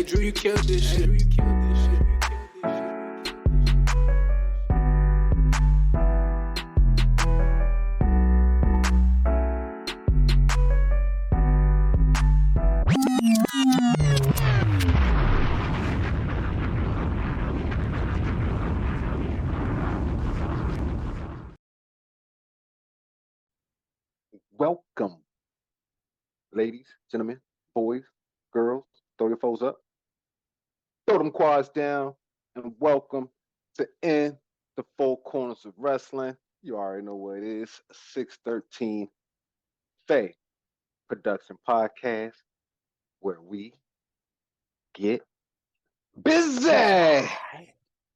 Drew, you killed this shit. Drew, you killed this shit. Welcome, ladies, gentlemen, boys, girls, throw your foes up, throw them quads down, and welcome to In the Four Corners of Wrestling. You already know what it is, 613 Faye Production Podcast, where we get busy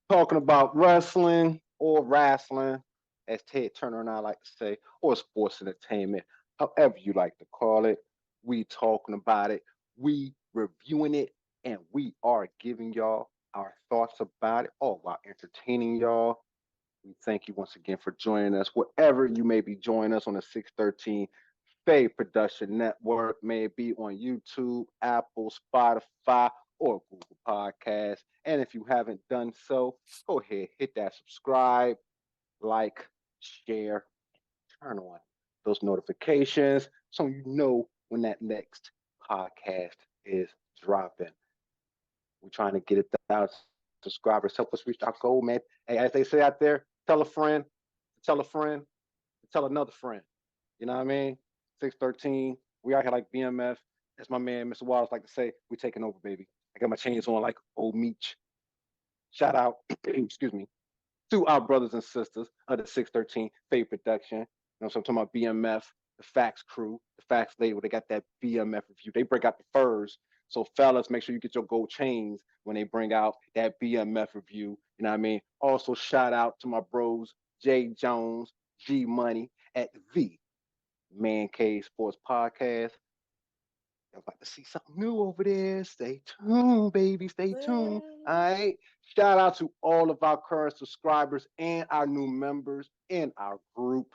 talking about wrestling or wrestling, as Ted Turner and I like to say, or sports entertainment, however you like to call it. We talking about it, we reviewing it, and we are giving y'all our thoughts about it, all while entertaining y'all. We thank you once again for joining us, wherever you may be joining us on the 613 Faye Production Network, may it be on YouTube, Apple, Spotify, or Google Podcasts. And if you haven't done so, go ahead, hit that subscribe, like, share, turn on those notifications so you know when that next podcast is dropping. We're trying to get it out. Subscribers help us reach our goal, man. Hey, as they say out there, tell a friend, tell a friend, tell another friend. You know what I mean? 613. We out here like BMF. As my man, Mr. Wallace, like to say, we taking over, baby. I got my chains on like old Meech. Shout out, excuse me, to our brothers and sisters of the 613 Faye Production. You know, so I'm talking about BMF, the Facts crew, the Facts label. They got that BMF review. They break out the furs. So fellas, make sure you get your gold chains when they bring out that BMF review. You know what I mean? Also, shout out to my bros, Jay Jones, G Money at the Man Cave Sports Podcast. I'd like to see something new over there. Stay tuned, baby. Stay tuned. All right. Shout out to all of our current subscribers and our new members in our group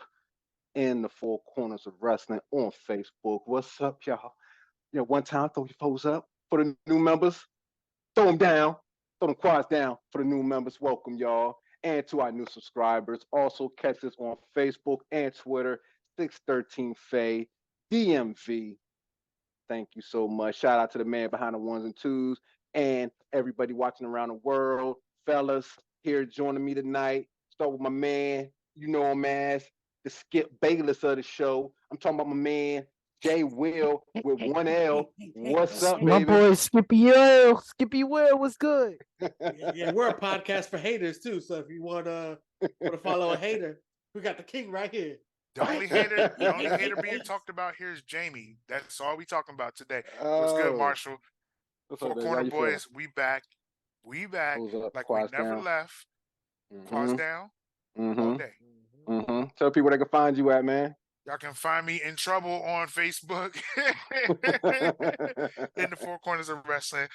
in the Four Corners of Wrestling on Facebook. What's up, y'all? You know, one time, throw your foes up for the new members. Throw them down. Throw them quads down for the new members. Welcome, y'all. And to our new subscribers. Also, catch us on Facebook and Twitter. 613 Faye, DMV. Thank you so much. Shout out to the man behind the ones and twos and everybody watching around the world. Fellas, here joining me tonight. Start with my man, you know him as the Skip Bayless of the show. I'm talking about my man, Jay Will with one L. What's up, baby? My boy Skippy Will. Skippy Will, what's good? Yeah, we're a podcast for haters too. So if you want to follow a hater, we got the king right here. The only hater being talked about here is Jamie. That's all we talking about today. What's good, Marshall? Four Corner Boys, we back. We back like we never left. Quads down all day. Tell people they can find you at, man. Y'all can find me in trouble on Facebook in the Four Corners of Wrestling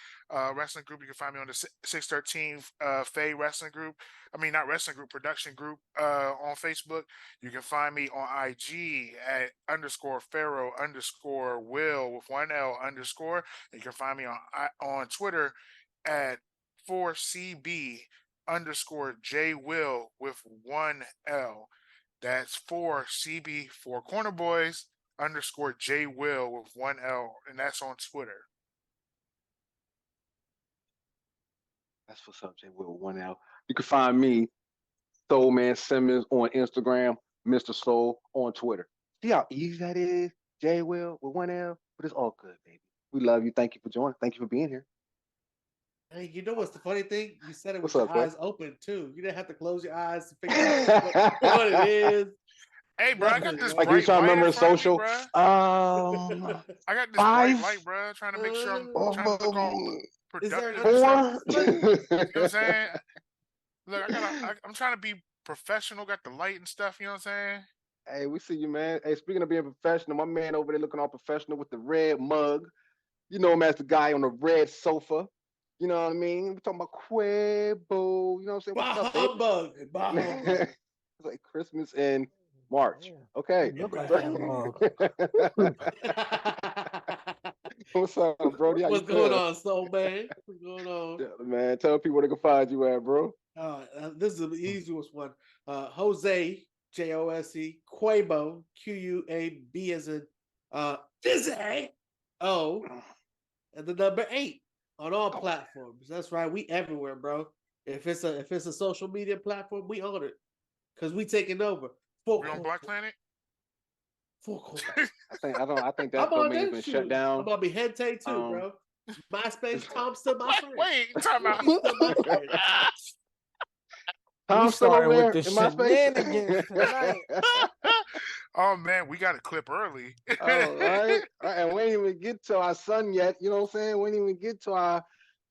wrestling group. You can find me on the 613 Faye Wrestling Group. I mean, not Wrestling Group, Production Group on Facebook. You can find me on IG at _Pharaoh_Will with one L _. You can find me on Twitter at 4CB_J Will with one L. That's 4CB, Four Corner Boys _J Will with one L, and that's on Twitter. That's what's up, J Will with one L. You can find me, Soul Man Simmons, on Instagram, Mr. Soul on Twitter. See how easy that is? J Will with one L, but it's all good, baby. We love you. Thank you for joining. Thank you for being here. Hey, you know what's the funny thing? You said it with your eyes open too. You didn't have to close your eyes to figure out what it is. Hey, bro, I got this like bright you trying to remember social. Me, I got this bright light, bro. Trying to make sure I'm trying to look all productive. Four. You know what I'm saying? Look, I'm trying to be professional. Got the light and stuff. You know what I'm saying? Hey, we see you, man. Hey, speaking of being professional, my man over there looking all professional with the red mug. You know him as the guy on the red sofa. You know what I mean? We're talking about Quabo. You know what I'm saying? What's up, baby? It's like Christmas in March. Okay. What's up, Brody? How What's you going feeling? on, Soul Man? What's going on? Yeah, man, tell people where they can find you at, bro. This is the easiest one. Jose, Jose, Quabo, Quab as in Dizzy, O, and the number 8 on all platforms. That's right, we everywhere, bro. If it's a social media platform, we own it because we taking over. We on Black Planet? I think that I'm on domain's that been shit. shut down. I'm gonna be Hente too, bro. MySpace, Tom's still my friend. Wait, time out. He's still my friend. Tom's still over there with the in my space. shenanigans tonight. Oh man, we got a clip early. Oh, right. And we ain't even get to our son yet. You know what I'm saying? We ain't even get to our,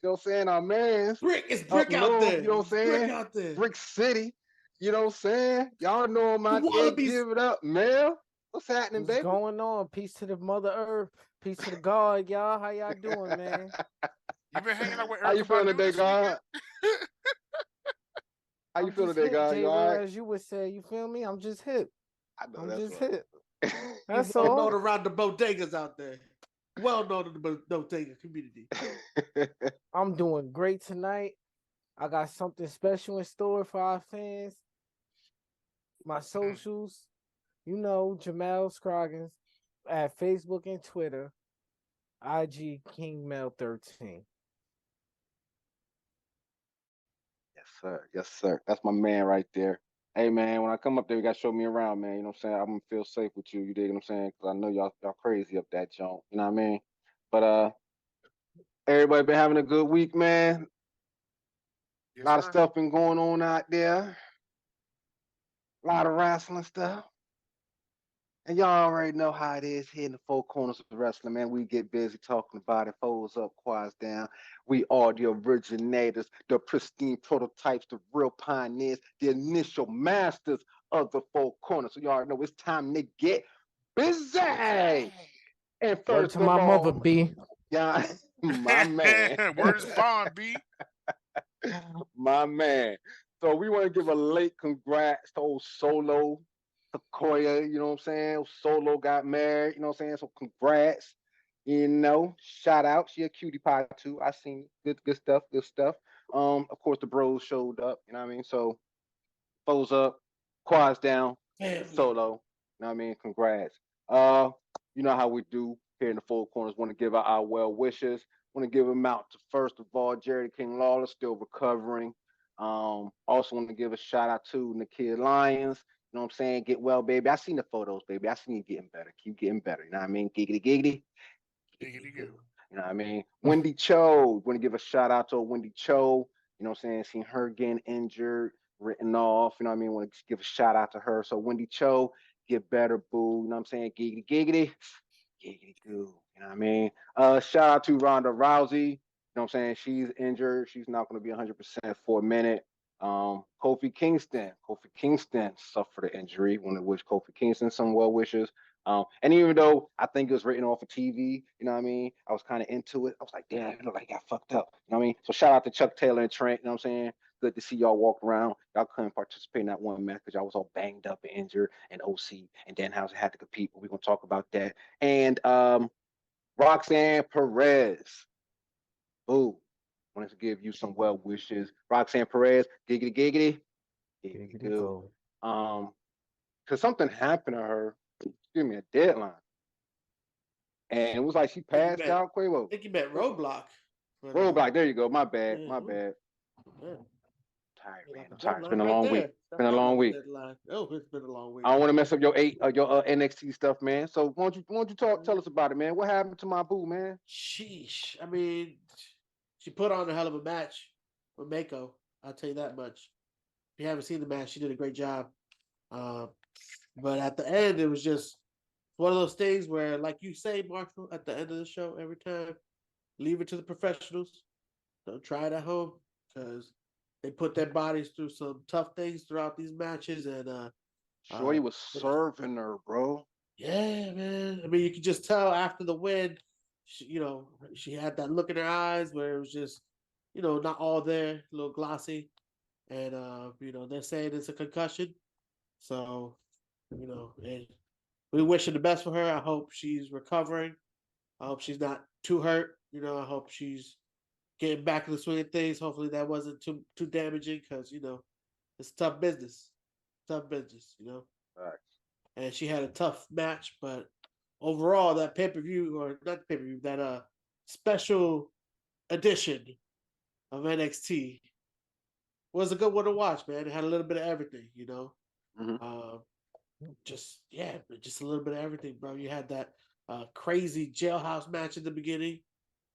you know what I'm saying, our man. It's brick out north, there. You know what I'm saying? Brick out there. Brick City. You know what I'm saying? Y'all know him out there. Give it up, Mel. What's happening, What's baby? going on? Peace to the Mother Earth. Peace to the God, y'all. How y'all doing, man? You been hanging out with How you feeling today, God? How you feeling today, God? You all right? As you would say, you feel me? I'm just hip. I know I'm just right. hip. That's well known around the bodegas out there. Well known in the bodega community. I'm doing great tonight. I got something special in store for our fans. My socials, you know, Jemell Scroggins at Facebook and Twitter, IG KingMel13. Yes, sir. Yes, sir. That's my man right there. Hey, man, when I come up there, you got to show me around, man. You know what I'm saying? I'm going to feel safe with you. You dig what I'm saying? Because I know y'all crazy up that joint. You know what I mean? But everybody been having a good week, man. Yes, a lot of sir. stuff been going on out there. A lot of wrestling stuff. And y'all already know how it is here in the four corners of wrestling, man. We get busy talking about it. Foes up, quiets down. We are the originators, the pristine prototypes, the real pioneers, the initial masters of the four corners. So y'all already know it's time to get busy. And Word first to of my all, mother, B. yeah, my man. Where's Bond, B? My man. So we want to give a late congrats to old Solo Sequoia, you know what I'm saying? Solo got married, you know what I'm saying? So congrats. You know, shout out. She a cutie pie too. I seen it. Good stuff, good stuff. Of course the bros showed up, you know what I mean? So foes up, quads down, Solo. You know what I mean? Congrats. You know how we do here in the Four Corners. Want to give out our well wishes. Want to give them out to first of all, Jerry King Lawless, still recovering. Also want to give a shout out to Nakia Lyons. You know what I'm saying? Get well, baby. I seen the photos, baby. I seen you getting better. Keep getting better. You know what I mean? Giggity giggity. Giggity goo. You know what I mean? Wendy Cho. Want to give a shout out to Wendy Cho. You know what I'm saying? Seen her getting injured, written off. You know what I mean? Want to give a shout out to her. So Wendy Cho, get better, boo. You know what I'm saying? Giggity giggity. Giggity goo. You know what I mean? Shout out to Ronda Rousey. You know what I'm saying? She's injured. She's not going to be 100% for a minute. Kofi Kingston suffered an injury. Want to wish Kofi Kingston some well wishes. And even though I think it was written off of TV, you know what I mean? I was kind of into it. I was like, damn, it looked like I got fucked up. You know what I mean? So shout out to Chuck Taylor and Trent, you know what I'm saying? Good to see y'all walk around. Y'all couldn't participate in that one match because y'all was all banged up and injured, and OC and Danhausen had to compete, but we're gonna talk about that. And Roxanne Perez. Boo. Wanted to give you some well wishes. Roxanne Perez, giggity giggity. Giggity goo. Because something happened to her. Give me a deadline. And it was like she passed out, Quavo. I think you meant Roadblock. Roadblock, there you go. My bad. My bad. Yeah. Tired, man. I'm tired. It's been a long week. It's been a long week. Oh, it's been a long week. I don't want to mess up your NXT stuff, man. So why don't you tell us about it, man? What happened to my boo, man? Sheesh. I mean, she put on a hell of a match with Mako. I'll tell you that much. If you haven't seen the match, she did a great job. But at the end, it was just one of those things where, like you say, Marshall, at the end of the show, every time, leave it to the professionals. Don't try it at home because they put their bodies through some tough things throughout these matches. And Shorty was serving her, bro. Yeah, man. I mean, you could just tell after the win, she had that look in her eyes where it was just, not all there, a little glossy. And, they're saying it's a concussion. So, and we wish her the best for her. I hope she's recovering. I hope she's not too hurt. You know, I hope she's getting back in the swing of things. Hopefully that wasn't too damaging because, you know, it's tough business. Tough business, you know. Right. And she had a tough match, but overall that pay-per-view, or not pay-per-view, that special edition of NXT was a good one to watch, man. It had a little bit of everything, you know. Just a little bit of everything, bro. You had that crazy jailhouse match at the beginning.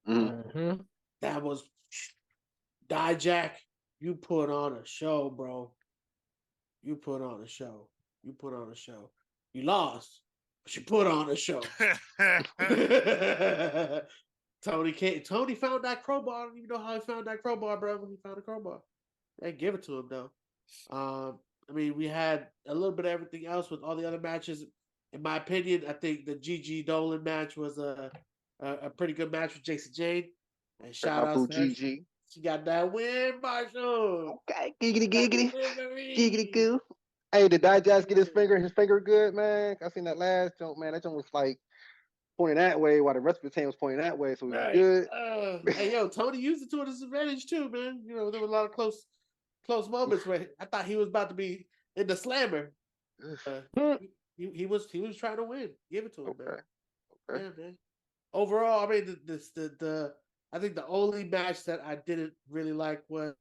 That was Dijak. You put on a show, bro. You put on a show. You put on a show. You lost, but you put on a show. Tony found that crowbar. I don't even know how he found that crowbar, bro. When he found a crowbar, they give it to him though. I mean, we had a little bit of everything else with all the other matches. In my opinion, I think the Gigi Dolan match was a pretty good match with Jason Jane. And shout out to her. Gigi. She got that win, Marshall. Okay, giggity. Goo. Hey, did Dijak get his finger good, man? I seen that last jump, man. That jump was like pointing that way while the rest of the team was pointing that way, so it was good. Hey, yo, Tony used it to his advantage too, man. You know, there were a lot of close moments where I thought he was about to be in the slammer. He was trying to win. Give it to him, man. Okay. Yeah, man. Overall, I mean, I think the only match that I didn't really like was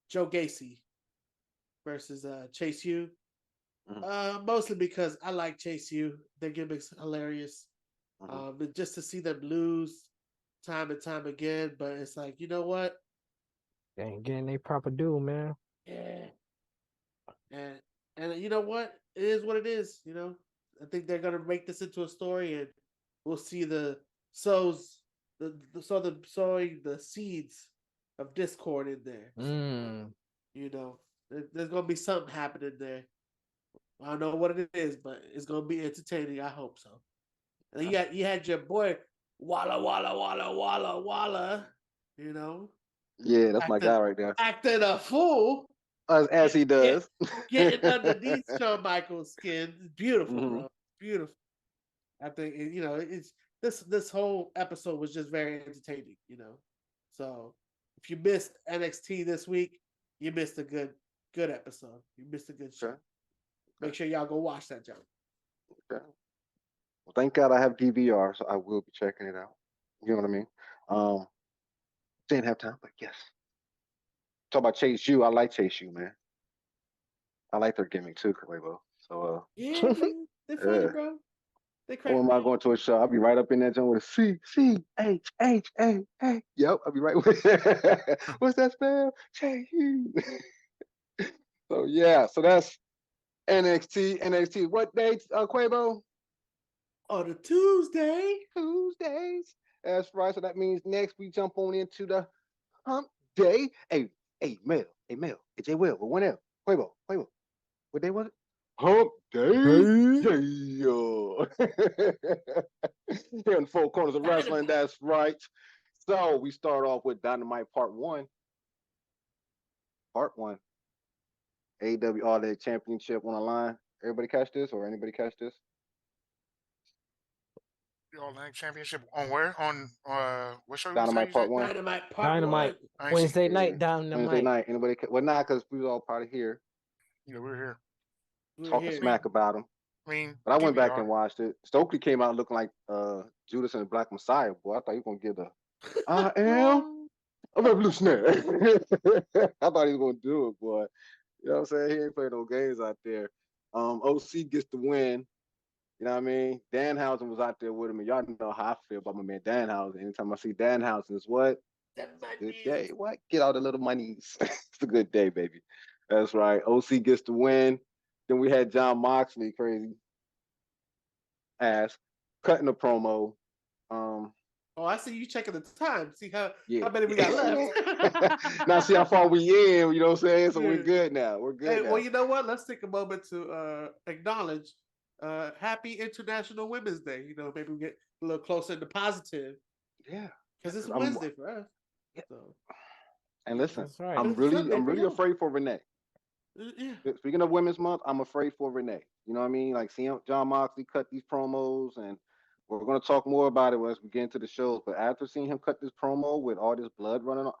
Joe Gacy versus Chase U. Mostly because I like Chase U. Their gimmick's hilarious. But just to see them lose time and time again, but it's like, you know what? They ain't getting their proper due, man. Yeah. And you know what? It is what it is, you know. I think they're gonna make this into a story, and we'll see sowing the seeds of discord in there. You know, there's gonna be something happening there. I don't know what it is, but it's gonna be entertaining. I hope so. And you had your boy Walla Walla Walla Walla Walla. You know. Yeah, that's my guy right there. Acting a fool. As he does. Getting underneath Shawn Michaels' skin. It's beautiful, bro. Beautiful. I think, you know, it's this whole episode was just very entertaining, you know. So if you missed NXT this week, you missed a good episode. You missed a good show. Okay. Make sure y'all go watch that, John. Okay. Well, thank God I have DVR, so I will be checking it out. You know what I mean? Didn't have time, but yes. Talk about Chase U. I like Chase U, man. I like their gimmick too, Quabo. So yeah, man. They're funny, bro. They crack. Or am I going to a show? I'll be right up in that joint with a C-C-H-H-A-A. Yep, I'll be right with it. What's that spell? Chase U. So yeah, so that's NXT. What dates, Quabo? On a Tuesdays. That's right. So that means next we jump on into the hump day. Hey, Mel. Hey, Jay Will. With one L. Quavo. What day was it? Hump day. Yeah. Here in the four corners of wrestling. That's right. So we start off with Dynamite Part 1. AEW All-Day Championship on the line. Everybody catch this, or anybody catch this? The All-Night Championship on where? On what show? Dynamite Part 1. Dynamite. Wednesday night. Dynamite. Wednesday night. Anybody? Well, not because we was all part of here. Yeah, we're here. Talking smack about him. I mean, but I went back and watched it. Stokely came out looking like Judas and the Black Messiah. Boy, I thought he was gonna give the I am a revolutionary. I thought he was gonna do it, boy. You know what I'm saying? He ain't playing no games out there. OC gets the win. You know what I mean? Danhausen was out there with him, and y'all know how I feel about my man Danhausen. Anytime I see Danhausen, it's what? Good day. What? Get all the little monies. It's a good day, baby. That's right. OC gets the win. Then we had John Moxley, crazy ass, cutting the promo. Oh, I see you checking the time. See how many we got left. Now see how far we in, you know what I'm saying? So we're good now. We're good now. Well, you know what? Let's take a moment to acknowledge Happy International Women's Day. You know, maybe we get a little closer to positive. Yeah. Because it's Wednesday for us. Yeah. So. And listen, right. I'm really afraid for Renee. Yeah. Speaking of Women's Month, I'm afraid for Renee. You know what I mean? Like seeing John Moxley cut these promos and we're gonna talk more about it as we get into the shows. But after seeing him cut this promo with all this blood running on,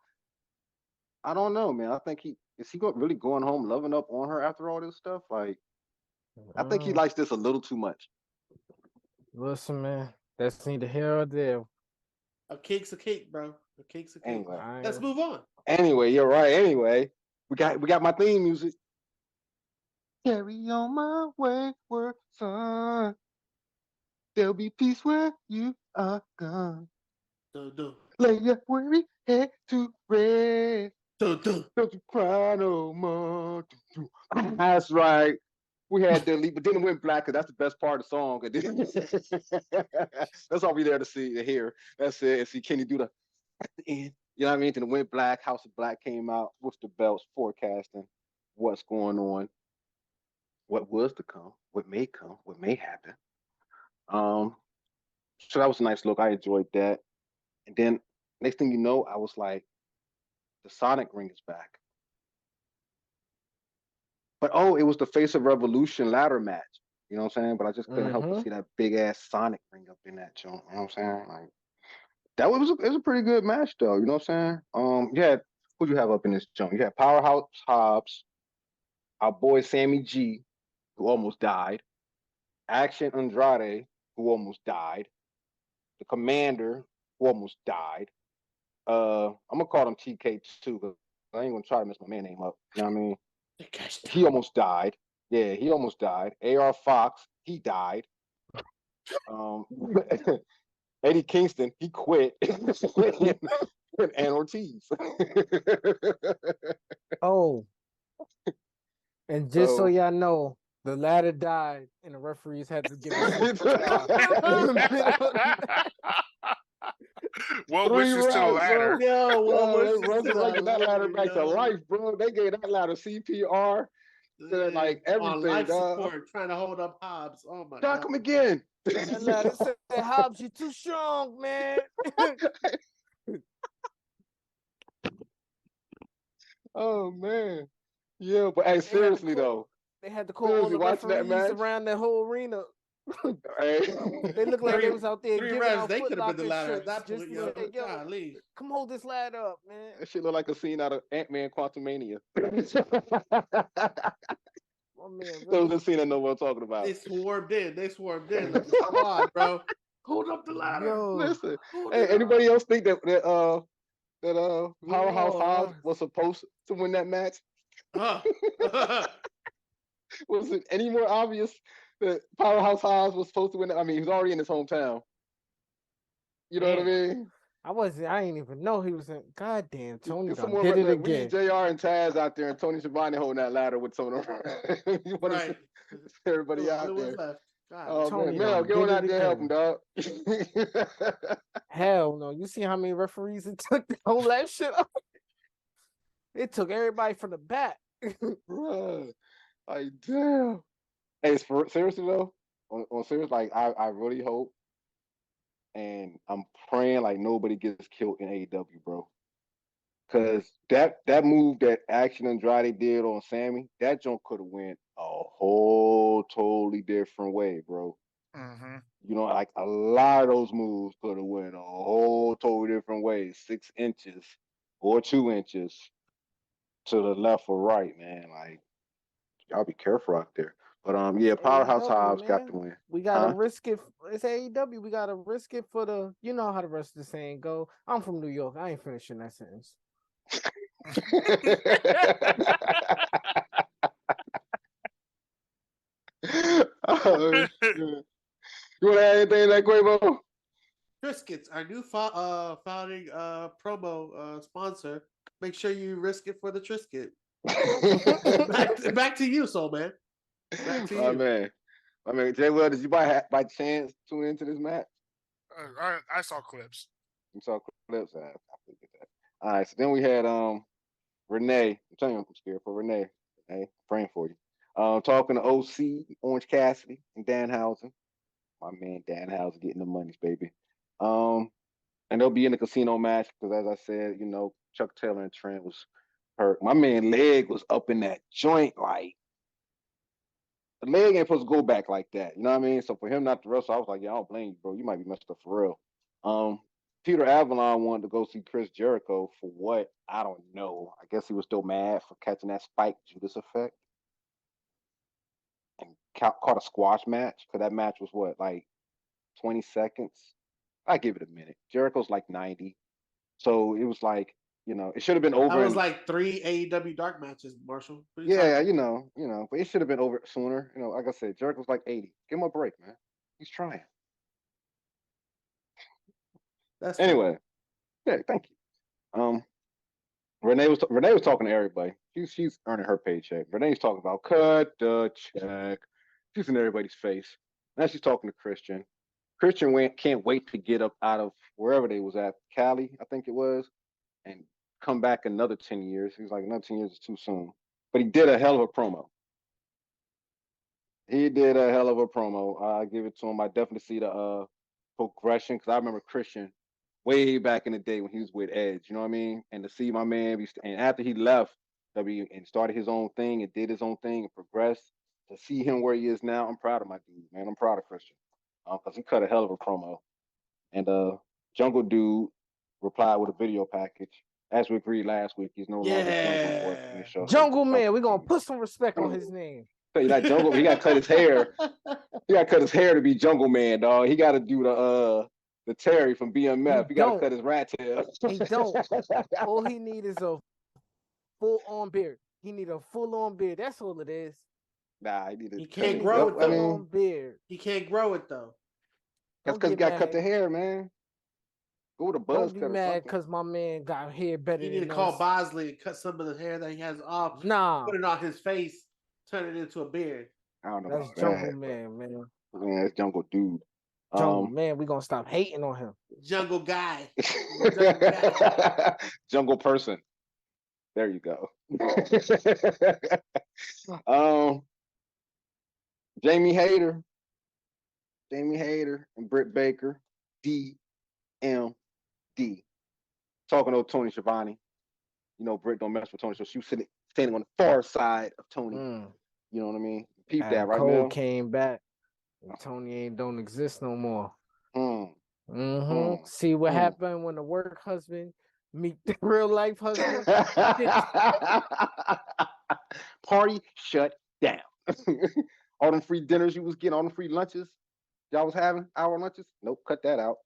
I don't know, man. I think he really going home loving up on her after all this stuff. Like, I think he likes this a little too much. Listen, man, that's neither here or there. A cake's a cake, bro. A cake's a cake. Anyway, let's move on. Anyway, you're right. Anyway, we got my theme music. Carry on my wayward son. There'll be peace where you are gone. Lay your weary head to rest. Don't you cry no more. That's right. We had the lead, but then it went black because that's the best part of the song. That's all we there to see to hear. That's it. And see Kenny do the at the end. You know what I mean? Then it went black. House of Black came out with the belts, forecasting what's going on, what was to come, what may come, what may happen. So that was a nice look. I enjoyed that. And then next thing you know, I was like, the Sonic ring is back. But it was the Face of Revolution ladder match. You know what I'm saying? But I just couldn't help but see that big ass Sonic ring up in that joint. You know what I'm saying? Like that was it was a pretty good match though. You know what I'm saying? You had who'd you have up in this joint? You had Powerhouse Hobbs, our boy Sammy G, who almost died, Action Andrade, who almost died, the Commander, who almost died. I'm gonna call him TK2 because I ain't gonna try to mess my man name up. You know what I mean? He almost died. Yeah, he almost died. AR Fox, he died. Eddie Kingston, he quit. And Ortiz. And just so y'all know, the ladder died, and the referees had to give us Well wishes to the ladder. Like that ladder back to life, bro. They gave that ladder CPR, like everything. Life support, trying to hold up Hobbs. Oh my God, come again. That ladder said, Hobbs, you're too strong, man. Oh man, yeah, but hey, seriously though, they had to call all the referees around the whole arena. They look like they was out there giving out they could have been the ladder at that point. Yo, come hold this ladder up, man. That shit look like a scene out of Ant-Man Quantumania. Oh, man, really? That was the scene I know what I'm talking about. They swarmed in. Come on, bro. Hold up the ladder. Yo, listen. Hey, anybody else think that Powerhouse Hobbs was supposed to win that match? Was it any more obvious that Powerhouse Hobbs was supposed to win? I mean, he was already in his hometown. You know what I mean? I ain't even know he was in. Goddamn, Tony did it again. We need JR and Taz out there, and Tony Schiavone holding that ladder with some of them. You want to see everybody out there? Oh Tony, man, get on out there, help him, dog. Hell no! You see how many referees it took to hold that shit up? It took everybody from the back. Bruh, like damn. Hey, seriously though, on serious, like I really hope, and I'm praying like nobody gets killed in AEW, bro. Cause that move that Action Andrade did on Sammy, that junk could have went a whole totally different way, bro. Mm-hmm. You know, like a lot of those moves could have went a whole totally different way, 6 inches or 2 inches to the left or right, man. Like, y'all be careful out there. But yeah, Powerhouse Hobbs got the win. We gotta risk it. It's AEW. We gotta risk it for the. You know how the rest of the saying go. I'm from New York. I ain't finishing that sentence. Oh, you want to add anything to that, Quavo? Triscuits, our new founding promo sponsor. Make sure you risk it for the Triscuit. back to you, Soul Man. Back to you. My man, Jay Will, did you by chance tune into this match? I saw clips. You saw clips? I figured that. All right, so then we had Renee. I'm telling you, I'm scared for Renee. Hey, praying for you. Talking to OC, Orange Cassidy, and Danhausen. My man Danhausen getting the monies, baby. And they'll be in the casino match because, as I said, you know, Chuck Taylor and Trent was hurt. My man leg was up in that joint, like the leg ain't supposed to go back like that. You know what I mean? So for him not to wrestle, I was like, yeah, I don't blame you, bro. You might be messed up for real. Peter Avalon wanted to go see Chris Jericho for what? I don't know. I guess he was still mad for catching that Spike Judas effect and caught a squash match because that match was what, like 20 seconds? I give it a minute. Jericho's like 90. So it was like, it should have been over. That was like 3 AEW dark matches, Marshall. Yeah, but it should have been over sooner. Like I said, Jericho's like 80. Give him a break, man. He's trying. That's anyway. Cool. Yeah, thank you. Renee was talking to everybody. She's earning her paycheck. Renee's talking about cut the check. She's in everybody's face. Now she's talking to Christian. Christian can't wait to get up out of wherever they was at, Cali, I think it was, and come back another 10 years. He's like, another 10 years is too soon. But he did a hell of a promo. I give it to him. I definitely see the progression because I remember Christian way back in the day when he was with Edge, you know what I mean? And to see my man, and after he left W and started his own thing and did his own thing and progressed, to see him where he is now, I'm proud of my dude, man. I'm proud of Christian because he cut a hell of a promo. And Jungle Dude replied with a video package. As we agreed last week, he's no longer Jungle Boy in the show. Jungle Man, we're going to put some respect on his name. Tell you that Jungle, he got to cut his hair. He got to cut his hair to be Jungle Man, dog. He got to do the Terry from BMF. He got to cut his rat tail. He don't. All he need is a full-on beard. He need a full-on beard. That's all it is. Nah, he can't grow it though. Full-on beard. He can't grow it though. That's because he got to cut the hair, man. Go with a buzz cut. Don't be mad because my man got hair better than us. You need to call Bosley and cut some of the hair that he has off. Nah. Put it on his face, turn it into a beard. I don't know. That's Jungle Man, man. Man, that's Jungle Dude. Jungle Man, we're going to stop hating on him. Jungle Guy. Jungle Person. There you go. Jamie Hayter and Britt Baker, DMD. Talking to Tony Schiavone. Britt don't mess with Tony, so she was standing on the far side of Tony. You know what I mean? Peep that, right, Cole came back. And Tony don't exist no more. See what happened when the work husband meet the real life husband? Party shut down. All them free dinners you was getting, all them free lunches y'all was having, hour lunches. Nope, cut that out.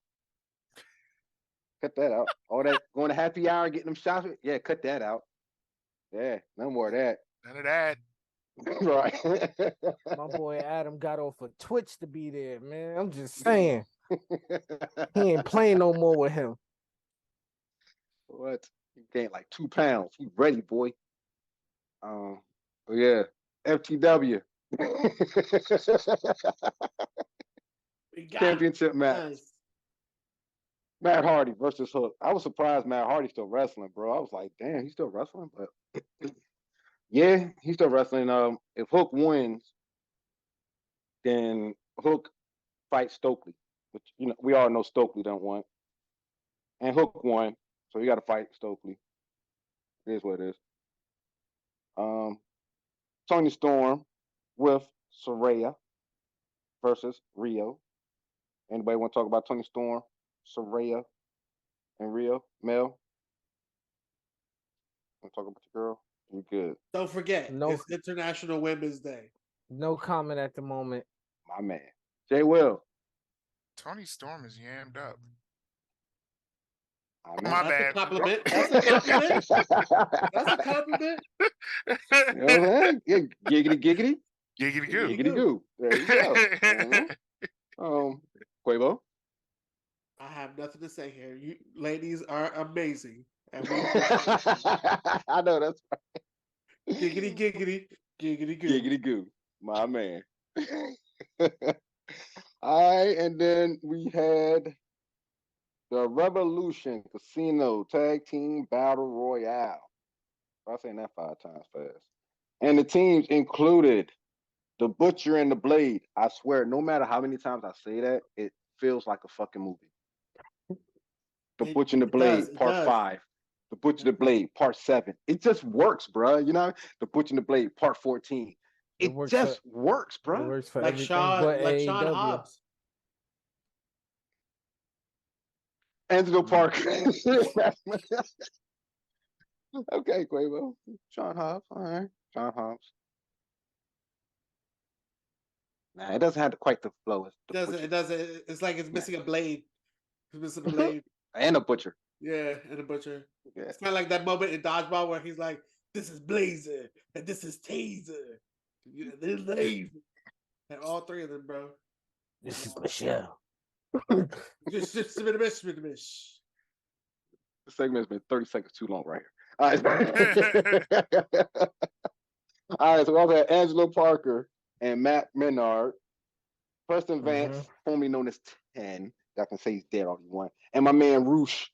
All that going to happy hour, getting them shots. Yeah, cut that out. Yeah, no more of that. None of that. Right. My boy Adam got off of Twitch to be there, man. I'm just saying. He ain't playing no more with him. What? He gained like 2 pounds. He ready, boy. Yeah. FTW. Championship match. Nice. Matt Hardy versus Hook. I was surprised Matt Hardy's still wrestling, bro. I was like, damn, he's still wrestling, but yeah, he's still wrestling. If Hook wins, then Hook fights Stokely, which we all know Stokely don't want. And Hook won, so he got to fight Stokely. It is what it is. Tony Storm with Saraya versus Rio. Anybody want to talk about Tony Storm, Saraya, and Rio? Mel? Want to talk about the girl? You good? Don't forget, it's International Women's Day. No comment at the moment. My man. Jay Will. Tony Storm is yammed up. My bad. That's a compliment. That's a compliment. You know what I'm saying? Yeah, giggity, giggity. Giggity goo. Giggity goo. There you go. Quavo. I have nothing to say here. You ladies are amazing. I know that's right. Giggity, giggity, giggity goo. Giggity goo. My man. All right, and then we had the Revolution Casino Tag Team Battle Royale. I'm saying that 5 times fast. And the teams included the Butcher and the Blade. I swear, no matter how many times I say that, it feels like a fucking movie. The Butcher and the Blade, part 5. The Butcher and the Blade, part 7. It just works, bro. The Butcher and the Blade, part 14. It just works, bro. It works for like everything Sean, but like AEW. Sean Hobbs. Angelo Parker. Okay, Quavo. Sean Hobbs. All right. Sean Hobbs. Nah, it doesn't have quite the flow. It doesn't. It's like it's missing a blade. It's missing a blade. And a butcher. Yeah, and a butcher. Yeah. It's kind of like that moment in Dodgeball where he's like, "This is Blazer and this is Taser." This is Laser. And all three of them, bro. This is Michelle. Just submit a miss. The segment's been 30 seconds too long right here. All right, so we also had Angelo Parker and Matt Menard. Preston Vance, formerly known as 10. Y'all can say he's dead all you want. And my man Roosh.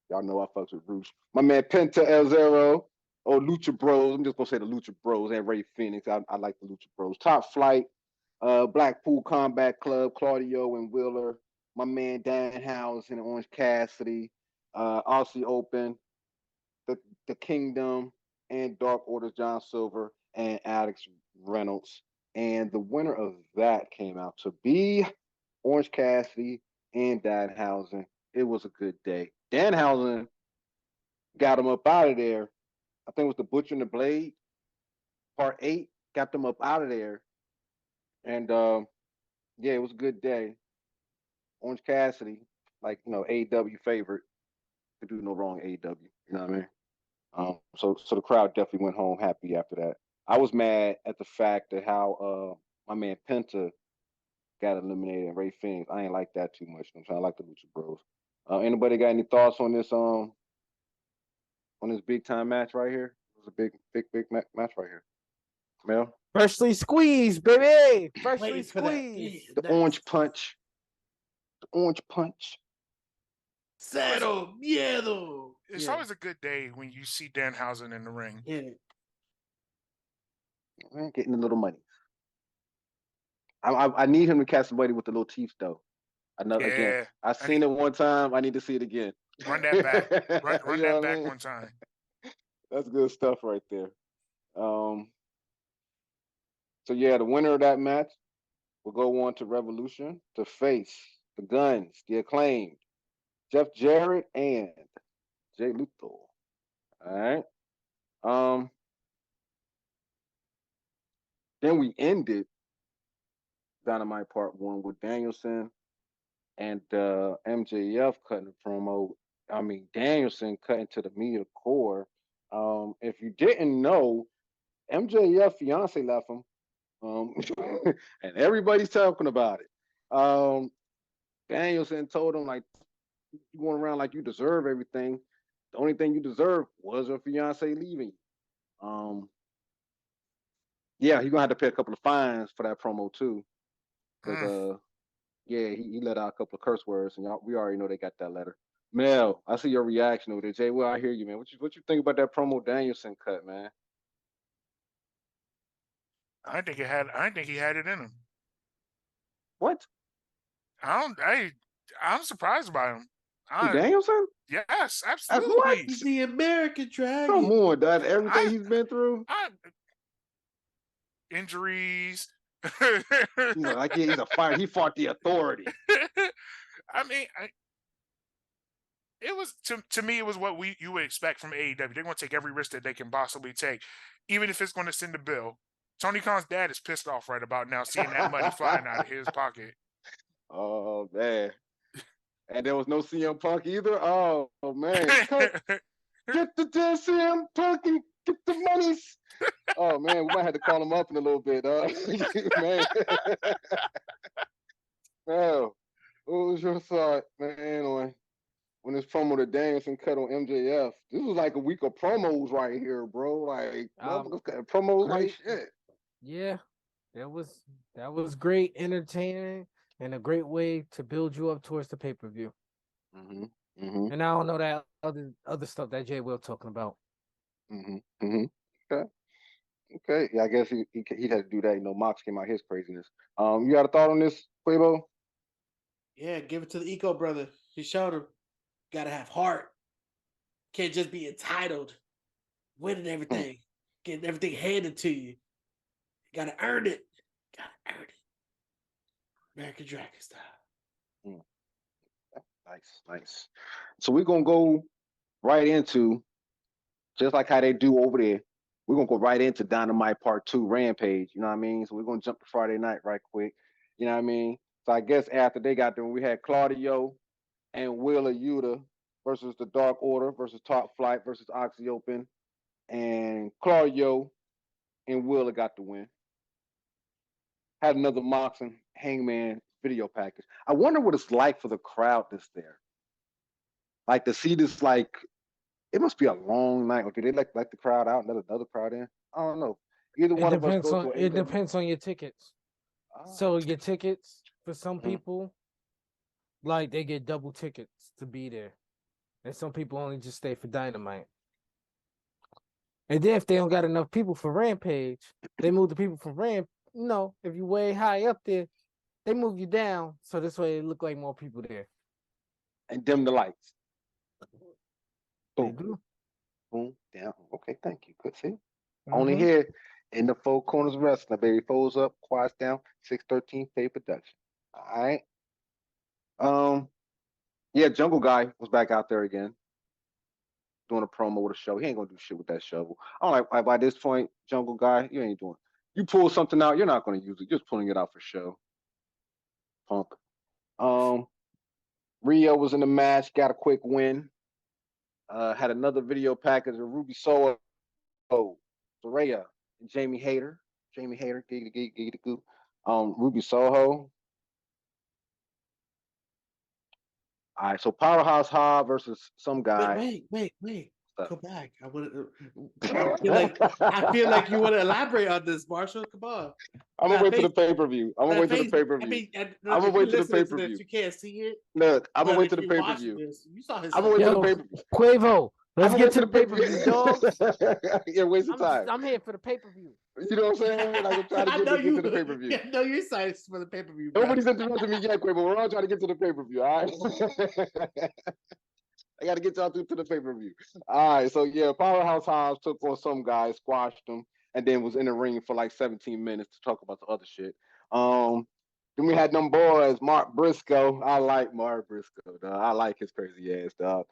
Y'all know I fucks with Roosh. My man Penta El Zero. Or Lucha Bros. I'm just going to say the Lucha Bros and Ray Phoenix. I like the Lucha Bros. Top Flight. Blackpool Combat Club. Claudio and Wheeler. My man Danhausen and Orange Cassidy. Aussie Open. The Kingdom. And Dark Orders John Silver. And Alex Reynolds. And the winner of that came out to be Orange Cassidy and Danhausen. It was a good day. Danhausen got him up out of there. I think it was the Butcher and the Blade, part 8, got them up out of there. And yeah, it was a good day. Orange Cassidy, like, AEW favorite, could do no wrong AEW. You know what I mean? So the crowd definitely went home happy after that. I was mad at the fact that how my man Penta got eliminated and Ray Phoenix. I ain't like that too much. I'm trying to like the Lucha Bros. Anybody got any thoughts on this big time match right here? It was a big match right here. Mel? Freshly squeezed, baby. Freshly squeezed. The orange punch. The orange punch. Cero miedo. It's always a good day when you see Danhausen in the ring. Yeah. Man, getting a little money. I need him to catch somebody with the little teeth though. Again, I seen it one time. I need to see it again. Run that back. Run that back one time. That's good stuff right there. So yeah, the winner of that match will go on to Revolution to face the Guns, the Acclaimed, Jeff Jarrett and Jay Lethal. All right. Then we ended Dynamite Part 1 with Danielson and MJF cutting the promo. I mean, Danielson cutting to the media core. If you didn't know, MJF fiance left him. And everybody's talking about it. Danielson told him, like, you going around like you deserve everything. The only thing you deserve was your fiance leaving you. Yeah, he's gonna have to pay a couple of fines for that promo too. Because yeah, he let out a couple of curse words, and we already know they got that letter. Mel, I see your reaction over there. Jay, well, I hear you, man. What you think about that promo Danielson cut, man? I think he had it in him. What? I'm surprised by him. Danielson? Yes, absolutely. He's the American Dragon. Come on, Dad. Everything he's been through. Injuries. He's a fire. He fought the Authority. I mean, it was to me. It was what you would expect from AEW. They're going to take every risk that they can possibly take, even if it's going to send a bill. Tony Khan's dad is pissed off right about now, seeing that money flying out of his pocket. Oh man! And there was no CM Punk either. Oh man! Get the damn CM Punk and get the monies. Oh man, we might have to call him up in a little bit, man. Oh, what was your thought, man, when this promo that Danielson cut on MJF? This was like a week of promos right here, bro. Like promos like shit. Yeah, that was great, entertaining, and a great way to build you up towards the pay-per-view. Mm-hmm. And I don't know that other stuff that Jay Will talking about. Okay. Yeah, I guess he had to do that. Mox came out his craziness. You got a thought on this, Quavo? Yeah, give it to the Eco brother. He showed him. Gotta have heart. Can't just be entitled, winning everything, getting everything handed to you. Gotta earn it. Gotta earn it. American Dragon style. Nice. So we're gonna go right into, just like how they do over there, we're gonna go right into Dynamite Part 2 Rampage. You know what I mean? So we're gonna jump to Friday night right quick. You know what I mean? So I guess after they got done, we had Claudio and Wheeler Yuta versus the Dark Order versus Top Flight versus Oxy Open. And Claudio and Wheeler got the win. Had another Mox and Hangman video package. I wonder what it's like for the crowd that's there. Like to see this, like, it must be a long night. Or do they like the crowd out and let another crowd in? I don't know. Either one of us go to it depends on your tickets. So your tickets for some people, like they get double tickets to be there, and some people only just stay for Dynamite. And then if they don't got enough people for Rampage, they move the people from Ramp. You know, if you way high up there, they move you down so this way it look like more people there. And dim the lights. Boom. They do. Boom, down. Okay, thank you. Good see. Only here in the Four Corners Wrestling, baby. Folds up, quiets down, 613 Faye Production. All right. Yeah, Jungle Guy was back out there again, doing a promo with a show. He ain't gonna do shit with that shovel. I'm like, by this point, Jungle Guy, you ain't doing. You pull something out, you're not gonna use it. You're just pulling it out for show. Punk. Rio was in the match, got a quick win. Had another video package of Ruby Soho, Soraya, and Jamie Hayter. Giggity goo. Ruby Soho. All right, so Powerhouse Hobb versus some guy. Wait. Go back. I feel like you want to elaborate on this, Marshall. Come on. I'm gonna wait for the pay-per-view. I'm gonna wait to the pay-per-view. I'm gonna wait to the pay-per-view. You can't see it. Look, I'm gonna wait to the pay-per-view. You saw his. I'm gonna wait to the pay-per-view. Quavo, let's get to the pay-per-view, dog. Yeah, waste of time. I'm here for the pay-per-view. You know what I'm saying? Like, I'm trying to get to the pay-per-view. Yeah, no, you're excited for the pay-per-view. Nobody's interrupting me yet, Quavo. We're all trying to get to the pay-per-view, all right? I got to get y'all through to the pay-per-view. All right, so yeah, Powerhouse Hobbs took on some guy, squashed him, and then was in the ring for like 17 minutes to talk about the other shit. Then we had them boys, Mark Briscoe. I like Mark Briscoe, dog. I like his crazy ass, dog.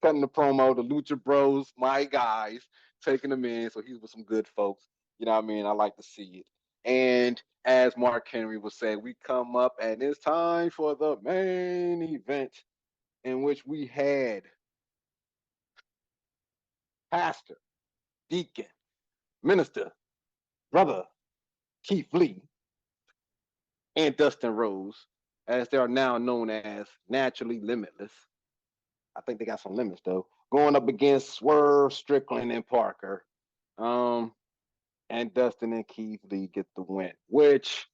Cutting the promo, the Lucha Bros, my guys, taking them in. So he's with some good folks. You know what I mean? I like to see it. And as Mark Henry would say, we come up and it's time for the main event, in which we had pastor, deacon, minister, brother Keith Lee, and Dustin Rose, as they are now known as Naturally Limitless. I think they got some limits, though. Going up against Swerve, Strickland, and Parker. And Dustin and Keith Lee get the win, which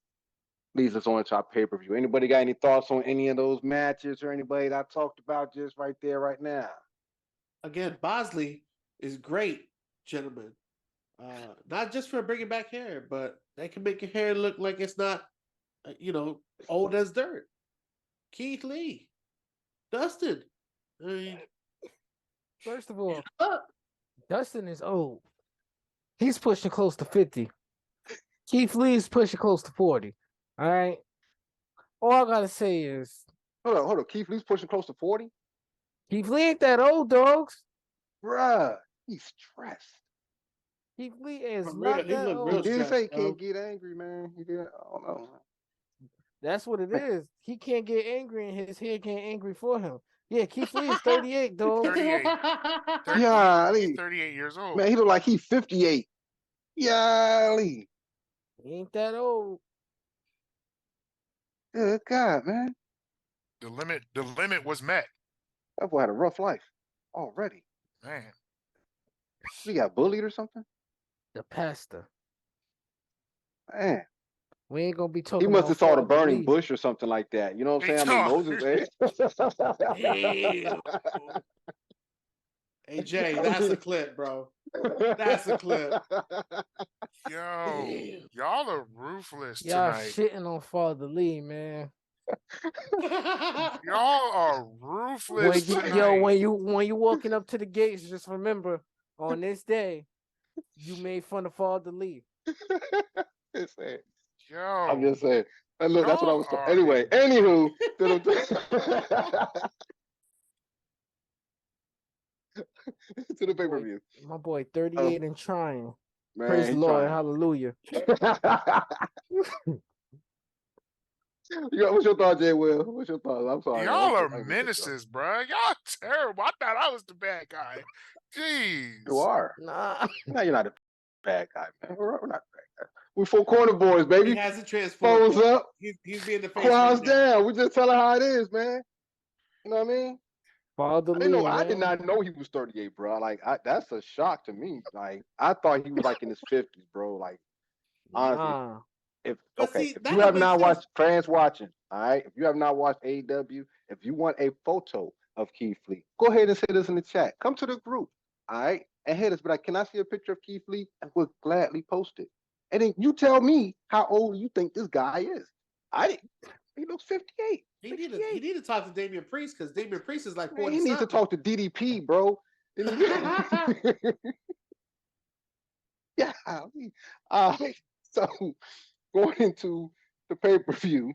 leads us on to our pay-per-view. Anybody got any thoughts on any of those matches or anybody that I talked about just right there, right now? Again, Bosley is great, gentlemen. Not just for bringing back hair, but they can make your hair look like it's not, old as dirt. Keith Lee, Dustin. First of all, Dustin is old. He's pushing close to 50. Keith Lee is pushing close to 40. All right. All I gotta say is, hold on. Keith Lee's pushing close to 40. Keith Lee ain't that old, dogs. Bruh, he's stressed. Keith Lee is not that old. He did say he can't get angry, man. He did. I don't know. That's what it is. He can't get angry, and his head can't angry for him. Yeah, Keith Lee is 38, dog. 38. Yeah, he's 38 years old. Man, he look like he's 58. Yeah, he ain't that old. Good God, man. The limit was met. That boy had a rough life already. Man. He got bullied or something? The pastor. Man. We ain't gonna be talking. He must have saw the burning bush or something like that. You know what I'm saying? I mean, Moses. Hey Jay, that's a clip, bro. That's a clip. Yo, y'all are ruthless y'all tonight. Shitting on Father Lee, man. Y'all are ruthless tonight. When you walking up to the gates, just remember on this day, you made fun of Father Lee. Just saying. Yo, I'm just saying. And look, that's what I was talking. y'all Anyway, are anywho, to the pay-per-view. My boy, 38 and trying. Man, Praise the he's Lord, trying. hallelujah. What's your thought, Jay Will? What's your thought? I'm sorry. y'all man. are menaces, bro. Y'all terrible. I thought I was the bad guy. Jeez. You are. Nah. No, you're not a bad guy, man. We're not bad guys. We're 4 Corner Boys, baby. He hasn't transformed. Phones up. He's being the face. Quads Right now. down. We just telling how it is, man. You know what I mean? Father I didn't know. Lee, I did man. not know he was 38, bro. Like, that's a shock to me. Like, I thought he was like in his 50s, bro. Like, honestly, Nah. if But see, if that you don't have make not sense. watched, fans watching, all right, if you have not watched AEW, if you want a photo of Keith Lee, go ahead and hit us in the chat. Come to the group, all right, and hit us. Be like, can I see a picture of Keith Lee? And we'll gladly post it. And then you tell me how old you think this guy is. He looks 58. He need to talk to Damian Priest because Damian Priest is like 40. He needs to talk to DDP, bro. Yeah. So going into the pay-per-view,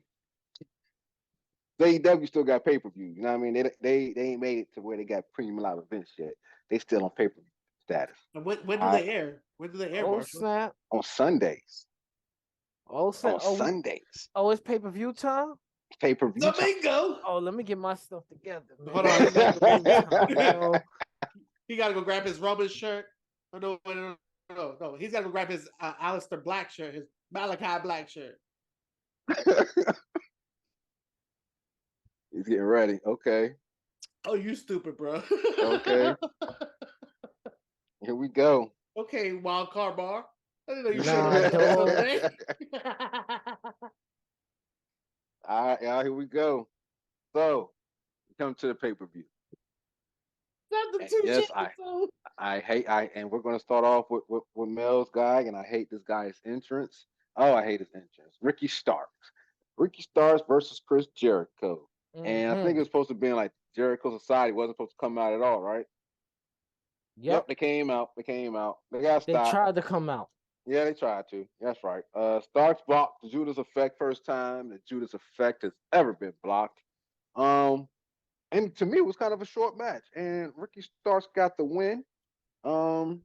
AEW still got pay-per-view. You know what I mean? They ain't made it to where they got premium live events yet. They still on pay-per-view status. And when do they air? When do they air, Oh, Marshall? snap. On Sundays. Oh, snap. On Sundays. Oh, it's pay-per-view time? Pay-per-view. Domingo. Oh, let me get my stuff together, man. Hold on. Yo, He got to go grab his Roman shirt. Oh, no. He's got to go grab his Alistair Black shirt, his Malachi Black shirt. He's getting ready. Okay. Oh, you stupid, bro. Okay. Here we go. Okay, wild card bar. I didn't know you Nah, should. All right, y'all, here we go. So, we come to the pay-per-view. Yes, and we're going to start off with Mel's guy, and I hate this guy's entrance. Oh, I hate his entrance. Ricky Starks versus Chris Jericho. And I think it was supposed to be like Jericho Society wasn't supposed to come out at all, right? Yep. They came out. They got stopped. They tried to come out. Yeah, they tried to. That's right. Starks blocked the Judas Effect first time that Judas Effect has ever been blocked. And to me, it was kind of a short match. And Ricky Starks got the win. Mel,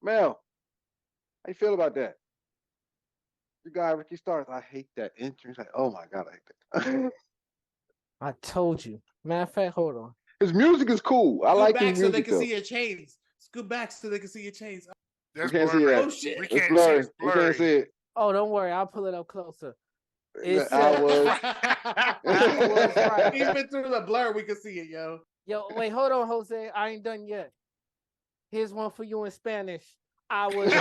how you feel about that? The guy, Ricky Starks, I hate that entrance. Like, oh my God, I hate that. I told you. Matter of fact, hold on. His music is cool. I like his music. So they can though. see your chains. Scoot back so they can see your chains. That's we can't blurry. see that. Oh shit! We It's can't blurry. see. We can't see it. Oh, don't worry. I'll pull it up closer. It's I was. right. Even through the blur, we can see it, yo. Yo, wait, hold on, Jose. I ain't done yet. Here's one for you in Spanish. I was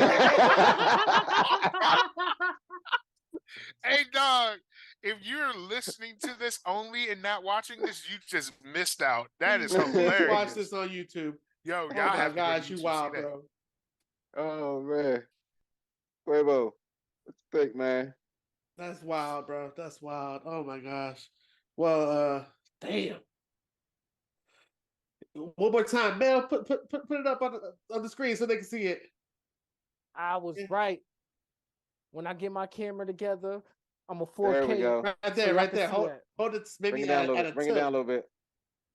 Hey, dog, if you're listening to this only and not watching this, you just missed out. That is hilarious. Watch this on YouTube. Yo, y'all Oh my have gosh, to you go to YouTube, wild, see that. bro. Oh man, Quavo, what you think, man? That's wild, bro. That's wild. Oh my gosh. Well, damn. One more time, Mel. Put it up on the screen so they can see it. I was right. When I get my camera together, I'm a 4K. There we go. Right there, right there. Hold it maybe Bring it down a little at bit. a Bring it down a little bit.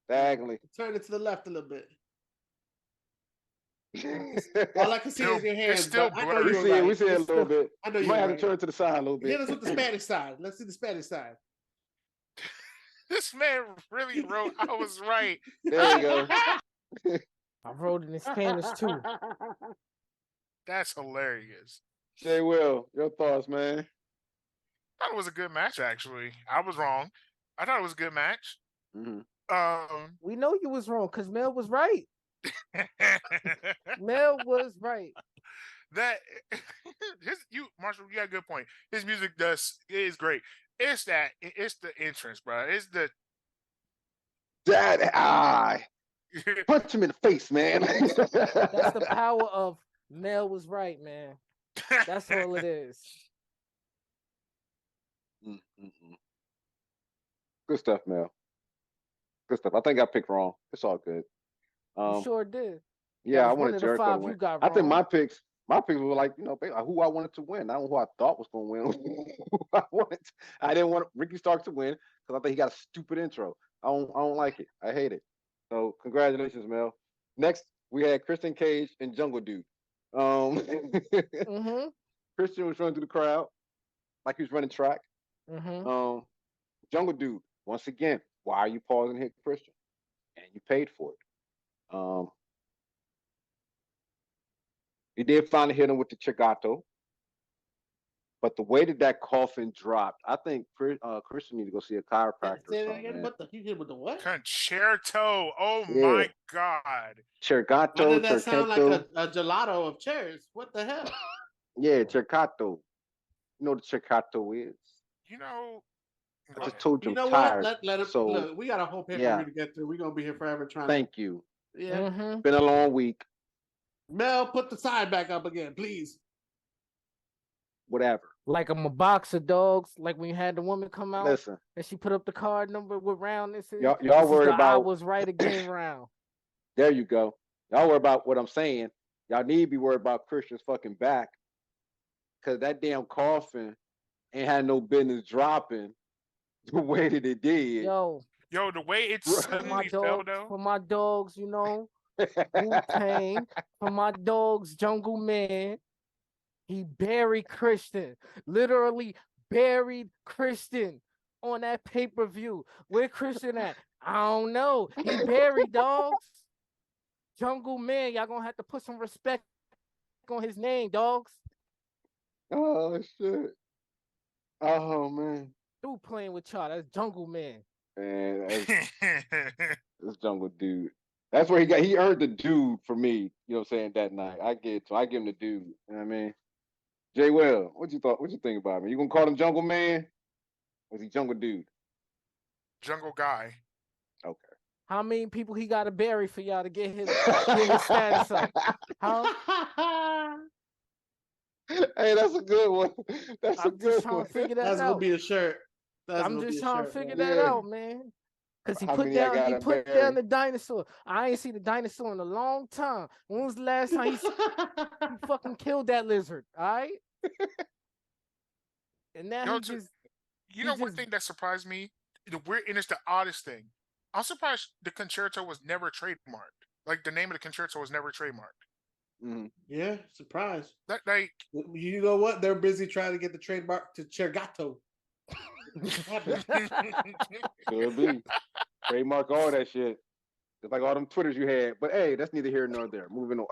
Diagonally. Turn it to the left a little bit. All I can see is your hands. It's still but I know blurry. you were right. We see it a little bit. I know You you might were have right. to turn it to the side a little bit. Hit us with the Spanish side. Let's see the Spanish side. This man really wrote, I was right. There you go. I wrote it in Spanish too. That's hilarious. Jay Will, your thoughts, man? I thought it was a good match, actually. I was wrong. I thought it was a good match. Mm-hmm. We know you was wrong because Mel was right. Mel was right. Marshall, you got a good point. His music is great. It's the entrance, bro. It's the punch him in the face, man. That's the power of Mel was right, man. That's all it is. Mm-hmm. Good stuff, Mel. Good stuff. I think I picked wrong. It's all good. You sure did. Yeah, I one wanted of the Jericho five to win. you got I think wrong. my picks My people were like, who I wanted to win, not who I thought was going to win. I didn't want Ricky Starks to win because I think he got a stupid intro. I don't like it. I hate it. So congratulations, Mel. Next, we had Christian Cage and Jungle Dude. Mm-hmm. Christian was running through the crowd like he was running track. Mm-hmm. Jungle Dude, once again, why are you pausing to hit Christian? And you paid for it. He did finally hit him with the Chigato. But the way that coffin dropped, I think Christian need to go see a chiropractor or something. What the? He hit with the what? Concerto. Oh my God. Cercato. Why did that sound like a gelato of chairs? What the hell? Yeah, Cercato. You know what the Cercato is? I just told you. You know I'm tired. What? Let us look. We got a whole pay-per-view to get through. We're gonna be here forever trying. Thank you. Yeah. Mm-hmm. Been a long week. Mel, put the sign back up again, please. Whatever. Like I'm a box of dogs. Like when you had the woman come out, listen, and she put up the card number with round. Y'all worried about. I was right again round. There you go. Y'all worry about what I'm saying. Y'all need to be worried about Christian's fucking back, because that damn coffin ain't had no business dropping the way that it did. Yo, the way it suddenly fell though. For my dogs, Wu-Tang. For my dogs, Jungle Man. He buried Christian. Literally buried Christian on that pay-per-view. Where Christian at? I don't know. He buried dogs. Jungle Man, y'all gonna have to put some respect on his name, dogs. Oh shit. Oh man. Dude playing with y'all. That's Jungle Man. Man, that's Jungle Dude. That's where he earned the dude for me, you know what I'm saying, that night. I give him the dude. You know what I mean? Jay Will, what you think about me? You gonna call him Jungle Man? Or is he Jungle Dude? Jungle Guy. Okay. How many people he got to bury for y'all to get his status up? How? Hey, that's a good one. I'm just trying to figure that out. That's gonna be a shirt. I'm just trying to figure that out, man. Because he put down the dinosaur. I ain't seen the dinosaur in a long time. When was the last time he fucking killed that lizard? All right. And now one thing that surprised me, and it's the oddest thing. I'm surprised the concerto was never trademarked. Like the name of the concerto was never trademarked. Mm-hmm. Yeah, surprise. You know what? They're busy trying to get the trademark to Cergato. Could be. Trademark all that shit. Just like all them Twitters you had. But hey, that's neither here nor there. Moving on.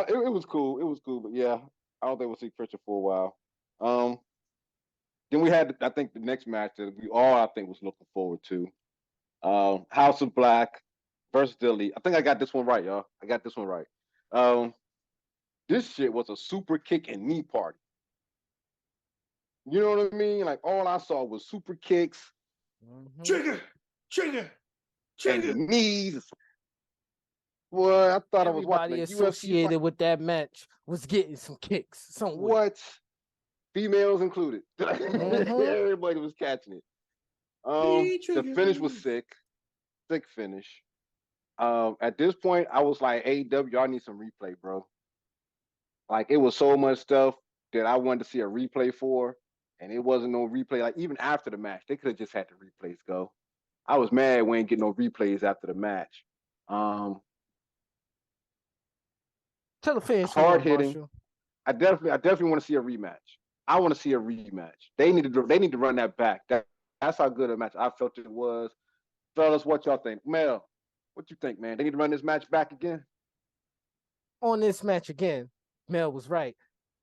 It was cool. It was cool, but yeah, I don't think we'll see Christian for a while. Then we had, I think, the next match that we all, I think, was looking forward to. House of Black versus Delhi. I think I got this one right, y'all. I got this one right. This shit was a super kick and knee party. You know what I mean? Like, all I saw was super kicks. Mm-hmm. Trigger. And knees. Boy, I thought I was watching Everybody associated with that match was getting some kicks. What? Females included. Everybody was catching it. The finish was sick. Sick finish. At this point, I was like, AEW, y'all need some replay, bro. Like, it was so much stuff that I wanted to see a replay for, and it wasn't no replay. Like, even after the match, they could have just had the replays go. I was mad we ain't getting no replays after the match. Tell the fans. Hard hitting. I definitely want to see a rematch. I want to see a rematch. They need to run that back. That's how good a match I felt it was. Fellas, what y'all think? Mel, what you think, man? They need to run this match back again? On this match again, Mel was right.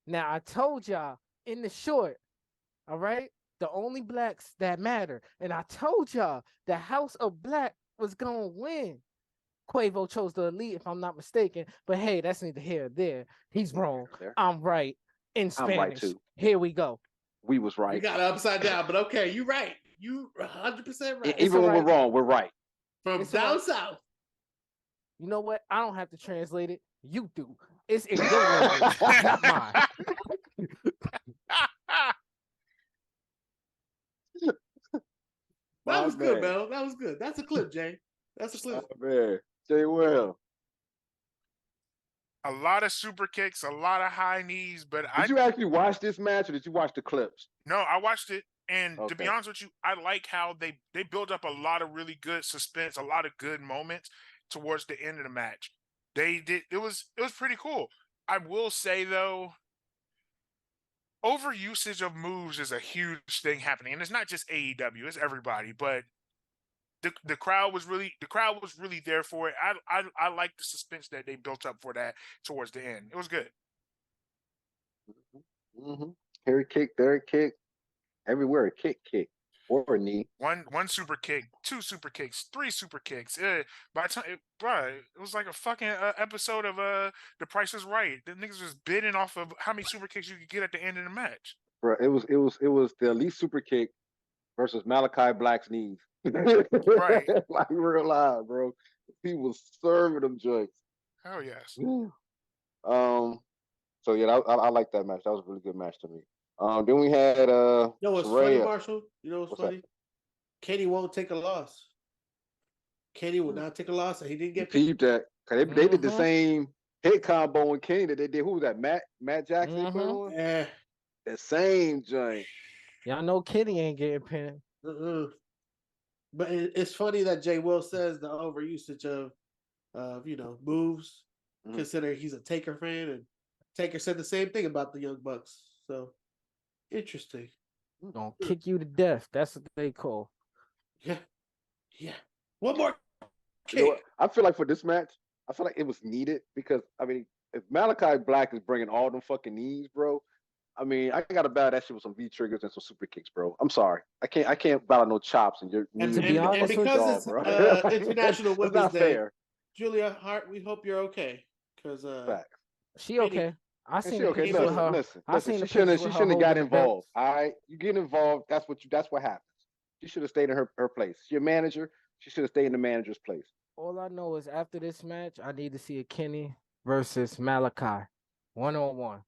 Now, I told y'all in the short, all right, the only blacks that matter. And I told y'all the House of Black was going to win. Quavo chose the Elite, if I'm not mistaken. But hey, that's neither here nor there. He's wrong. I'm right in Spanish. I'm right too. Here we go. We was right. You got it upside down, but okay, you right. You 100% right. Even when we're wrong, we're right. From down south. You know what? I don't have to translate it. You do. It's in your language, not mine. That was good, Mel. That was good. That's a clip, Jay. That's a clip. Oh, man. Jay Will. A lot of super kicks, a lot of high knees, but Did you actually watch this match or did you watch the clips? No, I watched it, and to be Okay. honest with you, I like how they build up a lot of really good suspense, a lot of good moments towards the end of the match. They did it was pretty cool. I will say though, overusage of moves is a huge thing happening, and it's not just AEW; it's everybody. But the crowd was really there for it. I like the suspense that they built up for that towards the end. It was good. Mm-hmm. Harry kick, there kick, everywhere a kick, or a knee. One super kick, two super kicks, three super kicks. By the time, it was like a fucking episode of The Price is Right. The niggas was bidding off of how many super kicks you could get at the end of the match. Bro, it was the elite super kick versus Malachi Black's knees. Right. Like real live, bro. He was serving them joints. Hell yes. So yeah, I like that match. That was a really good match to me. Then we had You know what's Saraya. funny, Marshall? You know what's funny? That? Kenny won't take a loss. Kenny will not take a loss, and he didn't get peeped that. Cause they did the same hit combo in Kenny that they did. Who was that? Matt Jackson. They put on? Yeah, the same joint. Y'all know Kenny ain't getting pinned. But it's funny that Jay Will says the overusage of moves, considering he's a Taker fan, and Taker said the same thing about the Young Bucks. So interesting. Gonna kick you to death. That's what they call. Yeah. One more kick. You know what? I feel like for this match, I feel like it was needed because I mean, if Malachi Black is bringing all them fucking knees, bro. I mean, I gotta battle that shit with some V triggers and some super kicks, bro. I'm sorry, I can't battle no chops and your knees. To be honest, because bro. it's International Women's not Day. fair. Julia Hart, we hope you're okay. Because she okay. I seen she okay. pictures with her. Listen, I seen she the shouldn't pictures with her have got holding the belts. involved. All right, you get involved. That's what happens. She should have stayed in her place. She's your manager. She should have stayed in the manager's place. All I know is after this match, I need to see a Kenny versus Malachi, 1-on-1.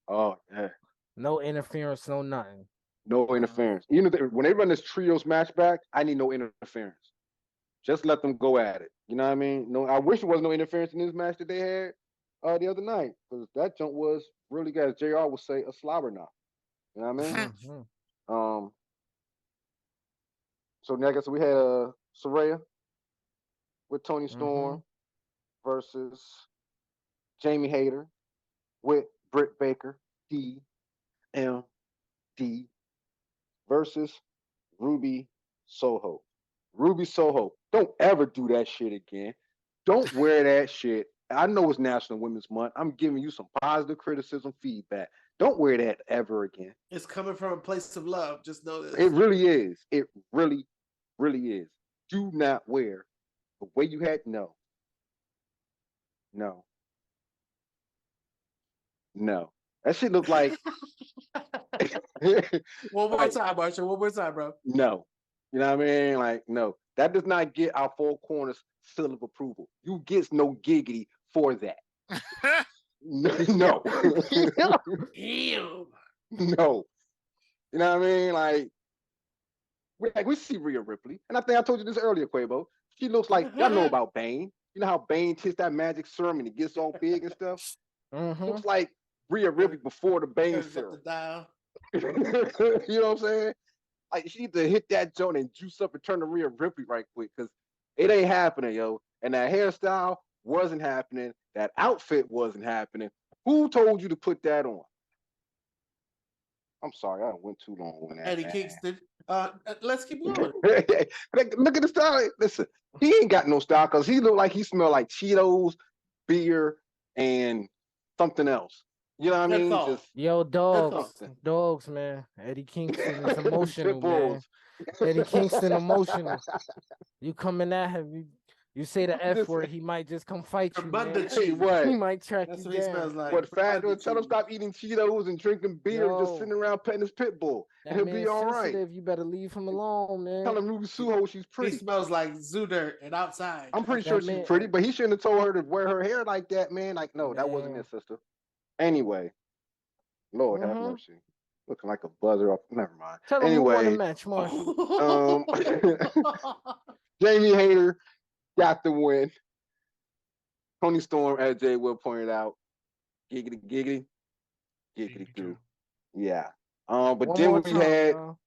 Oh yeah. No interference, no nothing. No interference. Even when they run this trios match back, I need no interference. Just let them go at it. You know what I mean? No, I wish there was no interference in this match that they had the other night because that jump was really good. As JR would say, a slobber knock. You know what I mean? So now I guess we had Saraya with Tony Storm versus Jamie Hayter with Britt Baker, DMD versus Ruby Soho. Ruby Soho, don't ever do that shit again. Don't wear that shit. I know it's National Women's Month. I'm giving you some positive criticism feedback. Don't wear that ever again. It's coming from a place of love. Just know this. It really is. It really, really is. Do not wear the way you had. No. That shit looked like. One more time, Marshall. One more time, bro. No. You know what I mean? Like, no. That does not get our four corners seal of approval. You get no giggity for that. No. Damn. No. You know what I mean? Like we see Rhea Ripley. And I think I told you this earlier, Quavo. She looks like, y'all know about Bane. You know how Bane takes that magic serum and it gets all big and stuff? Looks like Rhea Ripley before the Bane serum. You know what I'm saying? Like, she need to hit that joint and juice up and turn to Rhea Ripley right quick because it ain't happening, yo. And that hairstyle wasn't happening. That outfit wasn't happening. Who told you to put that on? I'm sorry, I went too long on that. Eddie Kingston. Let's keep going. Look at the style. Listen, he ain't got no style because he look like he smell like Cheetos, beer, and something else. You know what I mean? Just, yo, dogs, man. Eddie Kingston is emotional, man. Eddie Kingston emotional. You coming at him, you say the F word, he might just come fight you, man. Hey, what? He might track That's you what he down. smells like. What fat? Tell him stop eating Cheetos and drinking beer and just sitting around petting his pit bull. And he'll be all right. You better leave him alone, man. Tell him Ruby Soho she's pretty. He smells like zoo dirt and outside. I'm pretty sure she's pretty, but he shouldn't have told her to wear her hair like that, man. Like, no, that wasn't it, sister. Anyway, Lord have mercy. Looking like a buzzer off. Never mind. Tell him who won the match, Marshall. Jamie Hayter got the win. Tony Storm, as Jay Will pointed out, giggity goo. Yeah. But One then more we time, had. y'all.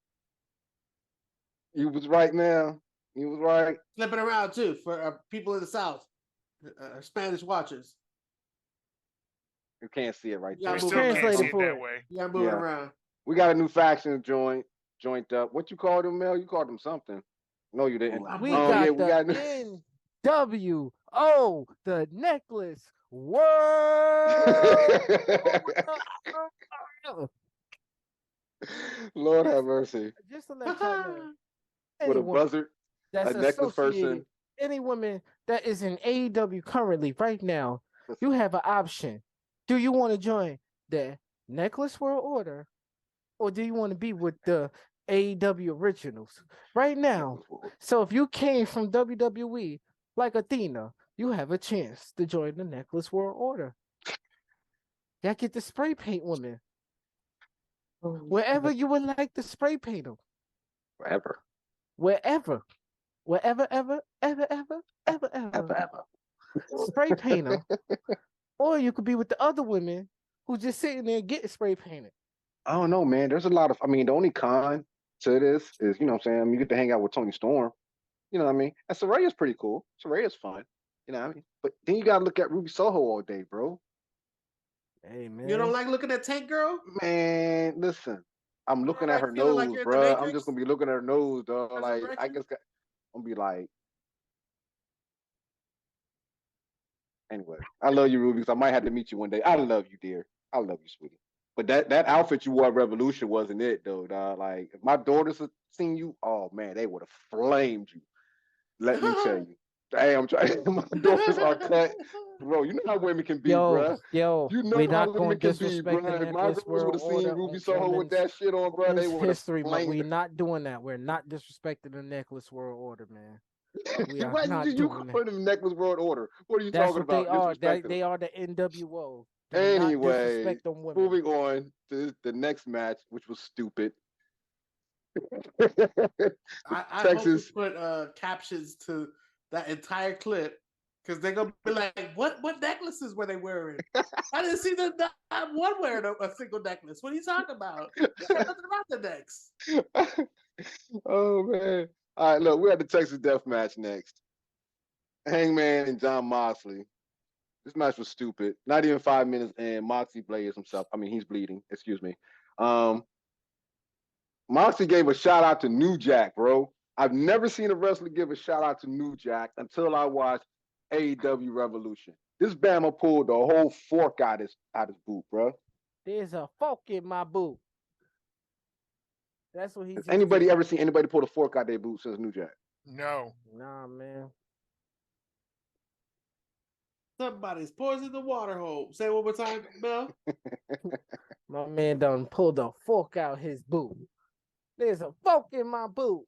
You was right now. You was right. Flipping around too for people in the South, Spanish watchers. You can't see it right Yeah, there. We still can't Translate see it it for that it. way. You got moving around. We got a new faction joint up. What you called them, Mel? You called them something. No, you didn't. We Oh, got yeah, we got the NWO, the necklace world. Lord have mercy. Just to let y'all know, With a anyone buzzard, that's a necklace associated, person. any woman that is in AEW currently right now, you have an option. Do you want to join the Necklace World Order, or do you want to be with the AEW originals right now? So if you came from WWE like Athena, you have a chance to join the Necklace World Order. Y'all get the spray paint women. Wherever you would like to spray paint them. Wherever, ever. Spray paint them. Or you could be with the other women who just sitting there getting spray painted. I don't know, man. There's a lot of, the only con to this is, you know what I'm saying? You get to hang out with Tony Storm. You know what I mean? And Soraya's pretty cool. Soraya's fun. You know what I mean? But then you got to look at Ruby Soho all day, bro. Hey, man. You don't like looking at Tank Girl? Man, listen. I'm looking at her feeling like nose, you're in the bro. I'm Matrix? just going to be looking at her nose, dog. Like, I Resurrection? guess I'm going to be like, anyway, I love you, Ruby, because I might have to meet you one day. I love you, dear. I love you, sweetie. But that outfit you wore at Revolution wasn't it, though, dog. Like, if my daughters had seen you, oh, man, they would have flamed you. Let me tell you. Damn, my daughters are cut. Bro, you know how women can be, bro. Yo, You know we're how not going women to can be, disrespect bro. the If my Necklace girls would World have seen Order Ruby on Soho with that shit on, bro, they would have history, but flamed we're her. not doing that. We're not disrespecting the Necklace World Order, man. We are Why not you doing call that. them Necklace World Order? What are you That's talking what they about? are. Disrespecting They them. are the NWO. Do not Anyway, disrespect them women. moving on to the next match, which was stupid. I Texas. hope we put captions to that entire clip because they're gonna be like, "What necklaces were they wearing? I didn't see not one wearing a single necklace. What are you talking about? Nothing about the necks." Oh man! All right, look, we had the Texas Death Match next. Hangman and John Moxley. This match was stupid. Not even 5 minutes in, Moxley blades himself. I mean, he's bleeding. Excuse me. Moxley gave a shout out to New Jack, bro. I've never seen a wrestler give a shout out to New Jack until I watched AEW Revolution. This Bama pulled the whole fork out his boot, bro. There's a fork in my boot. That's what he Has just anybody did. ever seen anybody pull the fork out their boot since New Jack? No. Nah, man. Somebody's poisoning the water hole. Say it one more time, Mel. My man done pulled the fork out his boot. There's a fork in my boot.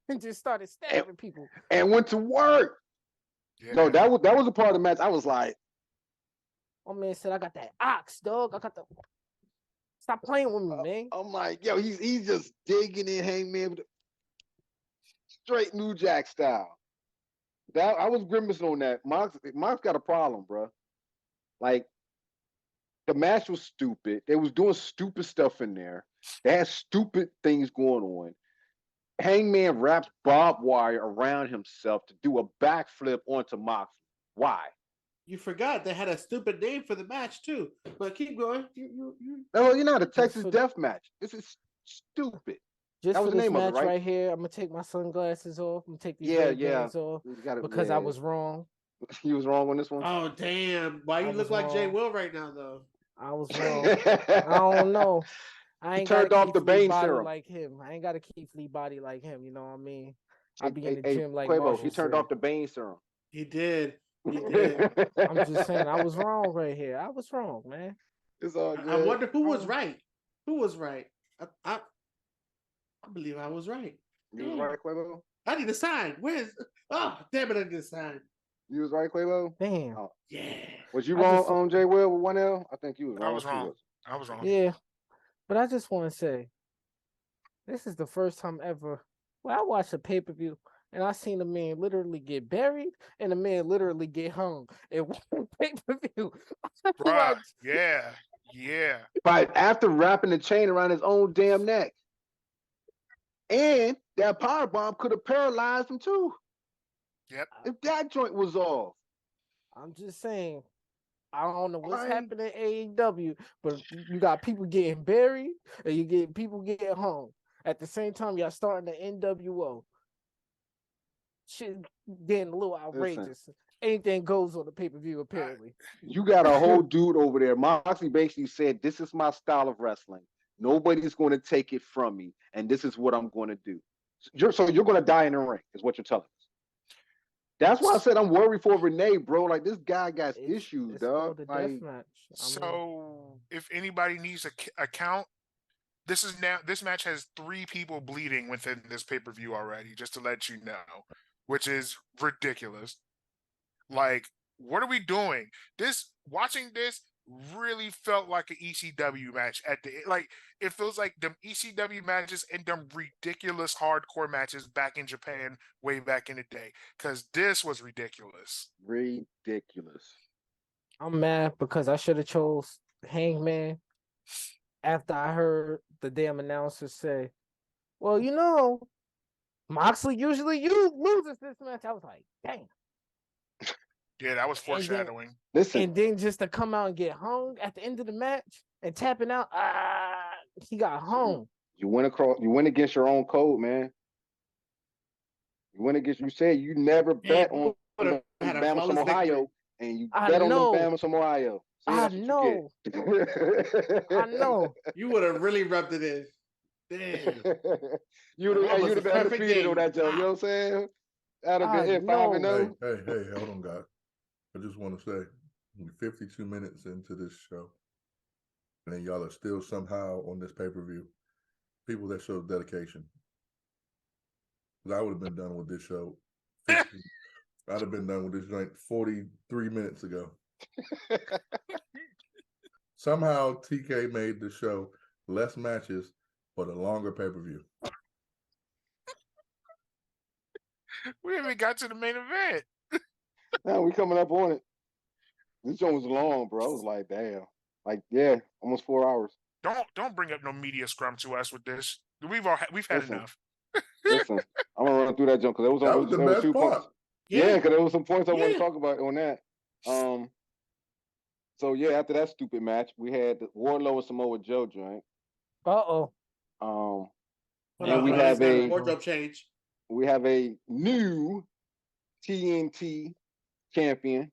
And just started stabbing people. And went to work. Yeah. No, that was a part of the match. I was like, my man said, I got that ox, dog. I got the. Stop playing with me, man. I'm like, yo, he's just digging in Hangman with straight New Jack style. That I was grimacing on that. Mox got a problem, bro. Like, the match was stupid. They was doing stupid stuff in there. They had stupid things going on. Hangman wraps barbed wire around himself to do a backflip onto Moxley. Why? You forgot they had a stupid name for the match too. But keep going. No, you know the Texas Death Match. This is stupid. Just that was for the this name match of it, right? here, I'm gonna take my sunglasses off. I'm gonna take these Ray-Bans off because I was wrong. You was wrong on this one. Oh damn! Why you look like Jay Will right now though? I was wrong. I don't know. I ain't turned off the Bane body serum like him. I ain't got a Keith Lee body like him. You know what I mean? I be in the gym like Quavo, Marshall he turned said. off the Bane serum. He did. He did. I'm just saying, I was wrong right here. I was wrong, man. It's all good. I wonder who was right. Who was right? I believe I was right. You was right, Quavo? I need a sign. Where's? Oh, damn it! I need a sign. You was right, Quavo? Damn. Oh. Yeah. Was you wrong on Jay Will with 1L? I think you was wrong. I was wrong. I was wrong. Yeah. But I just want to say, this is the first time ever. Well, I watched a pay-per-view and I seen a man literally get buried and a man literally get hung in one pay-per-view. Bruh, yeah. But after wrapping the chain around his own damn neck. And that power bomb could have paralyzed him too. Yep. If that joint was off. I'm just saying, I don't know what's happening in AEW, but you got people getting buried and you get people getting hung. At the same time, y'all starting the NWO. Shit getting a little outrageous. Listen, anything goes on the pay-per-view, apparently. You got a whole dude over there. Moxley basically said, this is my style of wrestling. Nobody's going to take it from me, and this is what I'm going to do. So you're going to die in the ring, is what you're telling us. That's why I said I'm worried for Renee, bro. Like, this guy got issues, dog. Like, so if anybody needs a count, this match has 3 people bleeding within this pay-per-view already, just to let you know, which is ridiculous. Like, what are we doing? Watching this really felt like an ECW match at the like. It feels like them ECW matches and them ridiculous hardcore matches back in Japan way back in the day. Because this was ridiculous. Ridiculous. I'm mad because I should have chose Hangman after I heard the damn announcer say, "Well, you know, Moxley usually loses this match." I was like, "Damn." Yeah, that was foreshadowing. And then just to come out and get hung at the end of the match and tapping out, he got hung. You went against your own code, man. You went against. You said you never bet on Bama from Ohio, and you bet on them Bama from Ohio. See, I know. I know. You would have really rubbed it in. Damn. You'd have been undefeated on that joke. You know what I'm saying? That'd have been it. 5-0. Hey, hold on, guys. I just want to say, we're 52 minutes into this show, and y'all are still somehow on this pay-per-view. People that show dedication. Because I would have been done with this show. I'd have been done with this joint 43 minutes ago. Somehow TK made the show less matches, but a longer pay-per-view. We haven't got to the main event. No, we coming up on it. This joint was long, bro. I was like, damn. Like, yeah, almost 4 hours. Don't bring up no media scrum to us with this. We've had enough. Listen, I'm gonna run through that jump because that was the best part. Points. Yeah, because there was some points I want to talk about on that. So yeah, after that stupid match, we had the Wardlow and Samoa Joe joint. And we have a wardrobe change. We have a new TNT champion,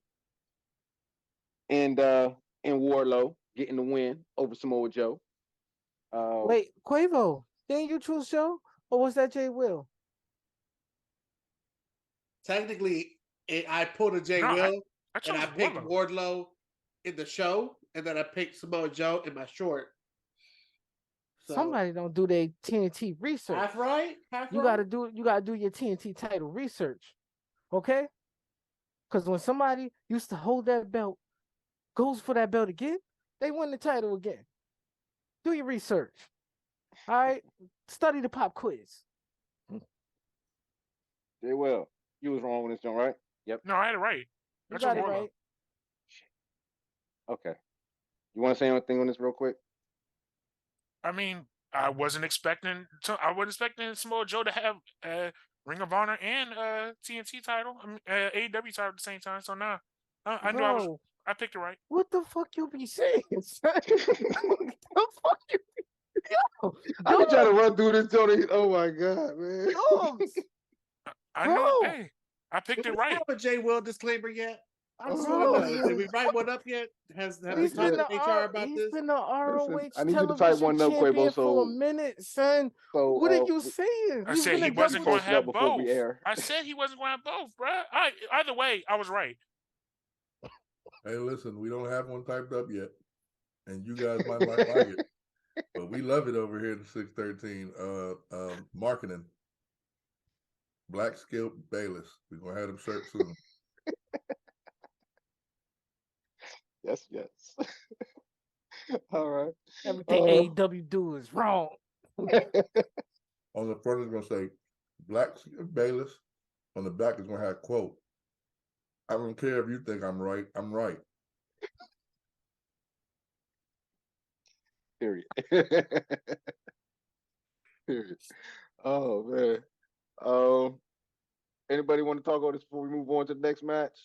and Wardlow getting the win over Samoa Joe. Wait, Quavo, didn't you choose Joe, or was that Jay Will? Technically, I pulled a Jay Will, and I picked Wardlow in the show, and then I picked Samoa Joe in my short. So, somebody don't do their TNT research. Half right. You gotta do your TNT title research, okay? Because when somebody used to hold that belt, goes for that belt again, they win the title again. Do your research. All right? Study the pop quiz. Jay Will, you was wrong with this joint, right? Yep. No, I had it right. You got it right. Okay. You want to say anything on this real quick? I mean, I wasn't expecting Samoa Joe to have Ring of Honor and TNT title, AEW title at the same time. So now I knew I picked it right. What the fuck you be saying, son? What the fuck you be? Yo, I be trying to run through this, Tony. Oh my god, man. I know. Hey, I picked it right. Have a Jay Will disclaimer yet? Did we write one up yet? Have we talked to HR about this? He's been the ROH I need you to type one up, Quavo. For a minute, son. So, what are you saying? I said he wasn't going to have both. I said he wasn't going to have both, bro. Either way, I was right. Hey, listen, we don't have one typed up yet, and you guys might not like it, but we love it over here at 613 marketing. Black Skilled Bayless. We're gonna have them shirts soon. Yes. All right. Everything AEW do is wrong. On the front, it's gonna say Black Skilled Bayless On the back is gonna have a quote. I don't care if you think I'm right. I'm right. Period. Period. Oh man. Anybody want to talk about this before we move on to the next match?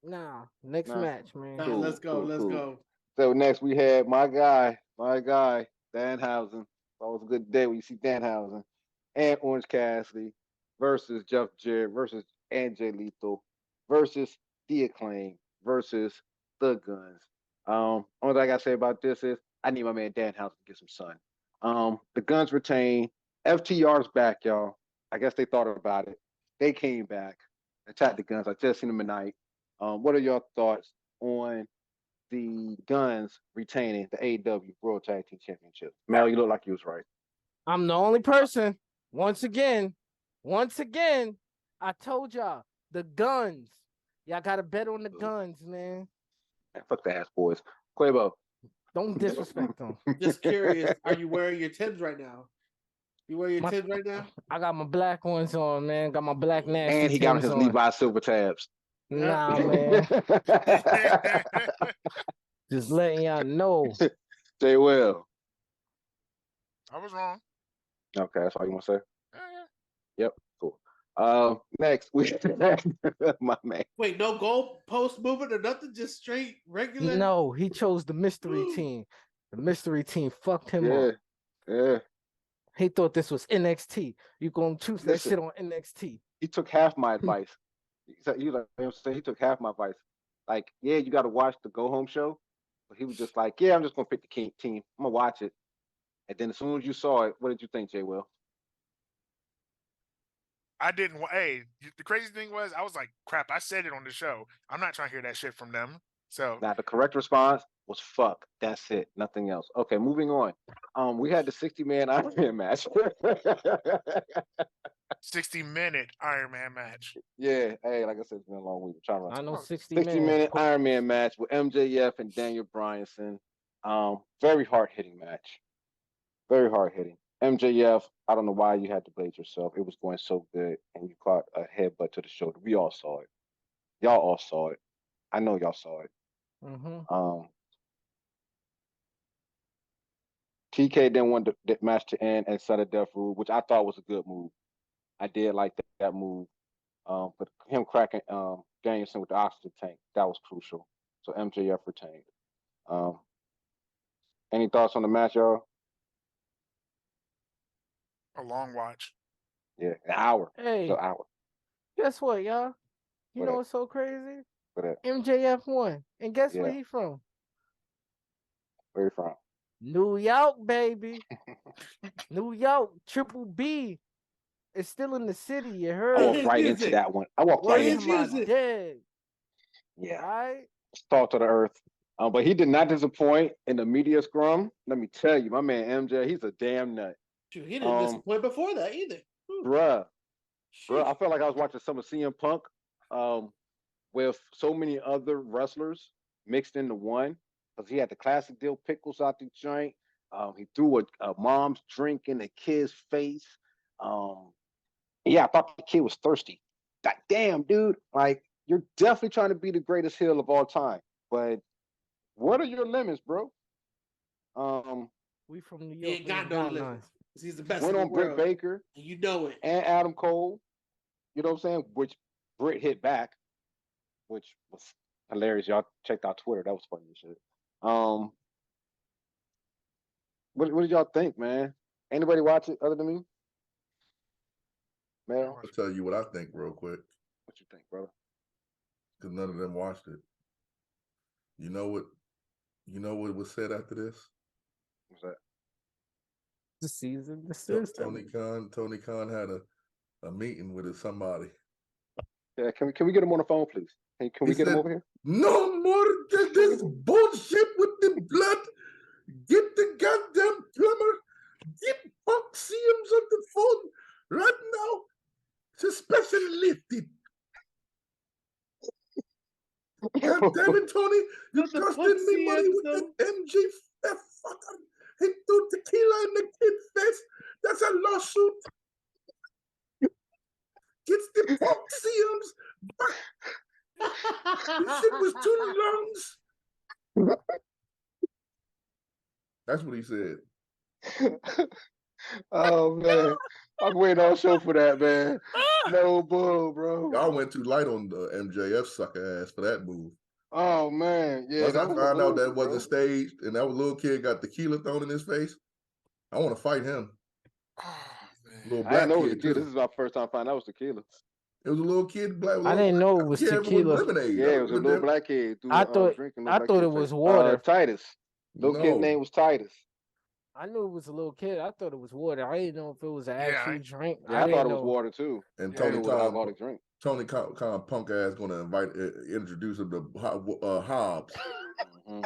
Nah, next Nah. match, man. Nah, let's go. Let's go. So next we had my guy, Danhausen. Always a good day when you see Danhausen and Orange Cassidy versus Jeff Jarrett versus AJ Lethal versus The Acclaim versus The Guns. Only thing I gotta say about this is I need my man Danhausen to get some sun. The Guns retain. FTR's back, y'all. I guess they thought about it. They came back, attacked the Guns. I just seen them tonight. What are your thoughts on the Guns retaining the AEW World Tag Team Championship? Mel, you look like you was right. I'm the only person. Once again, I told y'all the Guns. Y'all gotta bet on the Guns, man. Man, fuck the ass boys. Quavo. Don't disrespect them. Just curious, are you wearing your Timbs right now? You wearing your Timbs right now? I got my black ones on, man. Got my black nasty And he got Timbs his on. Levi silver tabs. Nah, man. Just letting y'all know. Jay Will. I was wrong. Okay, that's all you want to say? Yeah. Yep, cool. Next we my man. Wait, no goal post movement or nothing, just straight regular? No, he chose the mystery team. The mystery team fucked him up. Yeah. He thought this was NXT. You gonna choose that Listen. shit on NXT. He took half my advice. He took half my advice. Like, yeah, you got to watch the Go Home show. But he was just like, yeah, I'm just gonna pick the team. I'm gonna watch it. And then as soon as you saw it, what did you think, Jay Will? I didn't. Hey, the crazy thing was, I was like, crap. I said it on the show. I'm not trying to hear that shit from them. So Now the correct response was fuck. That's it. Nothing else. Okay, moving on. We had the 60-man Iron Man match. 60-minute Iron Man match. Yeah, hey, like I said, it's been a long week. We're trying to run. I know 60 60-minute Iron Man match with MJF and Daniel Bryanson. Very hard-hitting match. Very hard-hitting. MJF, I don't know why you had to blade yourself. It was going so good, and you caught a headbutt to the shoulder. We all saw it. Y'all all saw it. I know y'all saw it. Mm-hmm. TK then wanted the match to end and set a death rule, which I thought was a good move. I did like that move. But him cracking Danielson with the oxygen tank, that was crucial. So MJF retained. Any thoughts on the match, y'all? A long watch. Yeah, an hour. Hey, an hour. Guess what, y'all? You know what's so crazy? MJF won. And guess where he from? Where he from? New York, baby. New York. Triple B is still in the city, you heard? I walked right into that one. I walked right into my it. dead. Yeah. Right? Salt to the earth. But he did not disappoint in the media scrum. Let me tell you, my man MJ, he's a damn nut. Shoot, he didn't disappoint before that either. Bruh, I felt like I was watching some of CM Punk with so many other wrestlers mixed into one. Because he had the classic Dill Pickles out the joint. He threw a mom's drink in the kid's face. Yeah, I thought the kid was thirsty. God damn, dude. Like, you're definitely trying to be the greatest heel of all time. But what are your limits, bro? We from New York. He ain't got no limits. He's the best Went in the on Britt world. Baker. And you know it. And Adam Cole. You know what I'm saying? Which Britt hit back, which was hilarious. Y'all checked out Twitter. That was funny as shit. What did y'all think, man? Anybody watch it other than me? Mel? I'll tell you what I think real quick. What you think, brother? Because none of them watched it. You know what was said after this? What's that? The season. The system. Tony Khan had a meeting with somebody. Yeah, can we get him on the phone, please? Can we get him over here? No more this bullshit with the blood. Get the goddamn plumber. Get Punk Simmons on the phone right now. Suspension lifted. God damn it, Tony. You costing me money with that MJF fucker. He threw tequila in the kid's face. That's a lawsuit. gets the Simmons. This shit was too long. That's what he said. Oh man, I'm waiting on show for that, man. No bull, bro. Y'all went too light on the MJF sucker ass for that move. Oh man, yeah. Once I found out that wasn't bro. staged and that little kid got tequila thrown in his face, I want to fight him. Little black I didn't know it was kid. tequila. This is my first time finding out it was tequila. It was a little kid, black. I didn't know it was tequila. Lemonade. Yeah, it was a little black kid. I thought it was water. Titus. Little kid's name was Titus. I knew it was a little kid. I thought it was water. I didn't know if it was an actual drink. Yeah, I thought it was water too. And Tony Khan punk ass going to introduce him to Hobbs. Mm-hmm.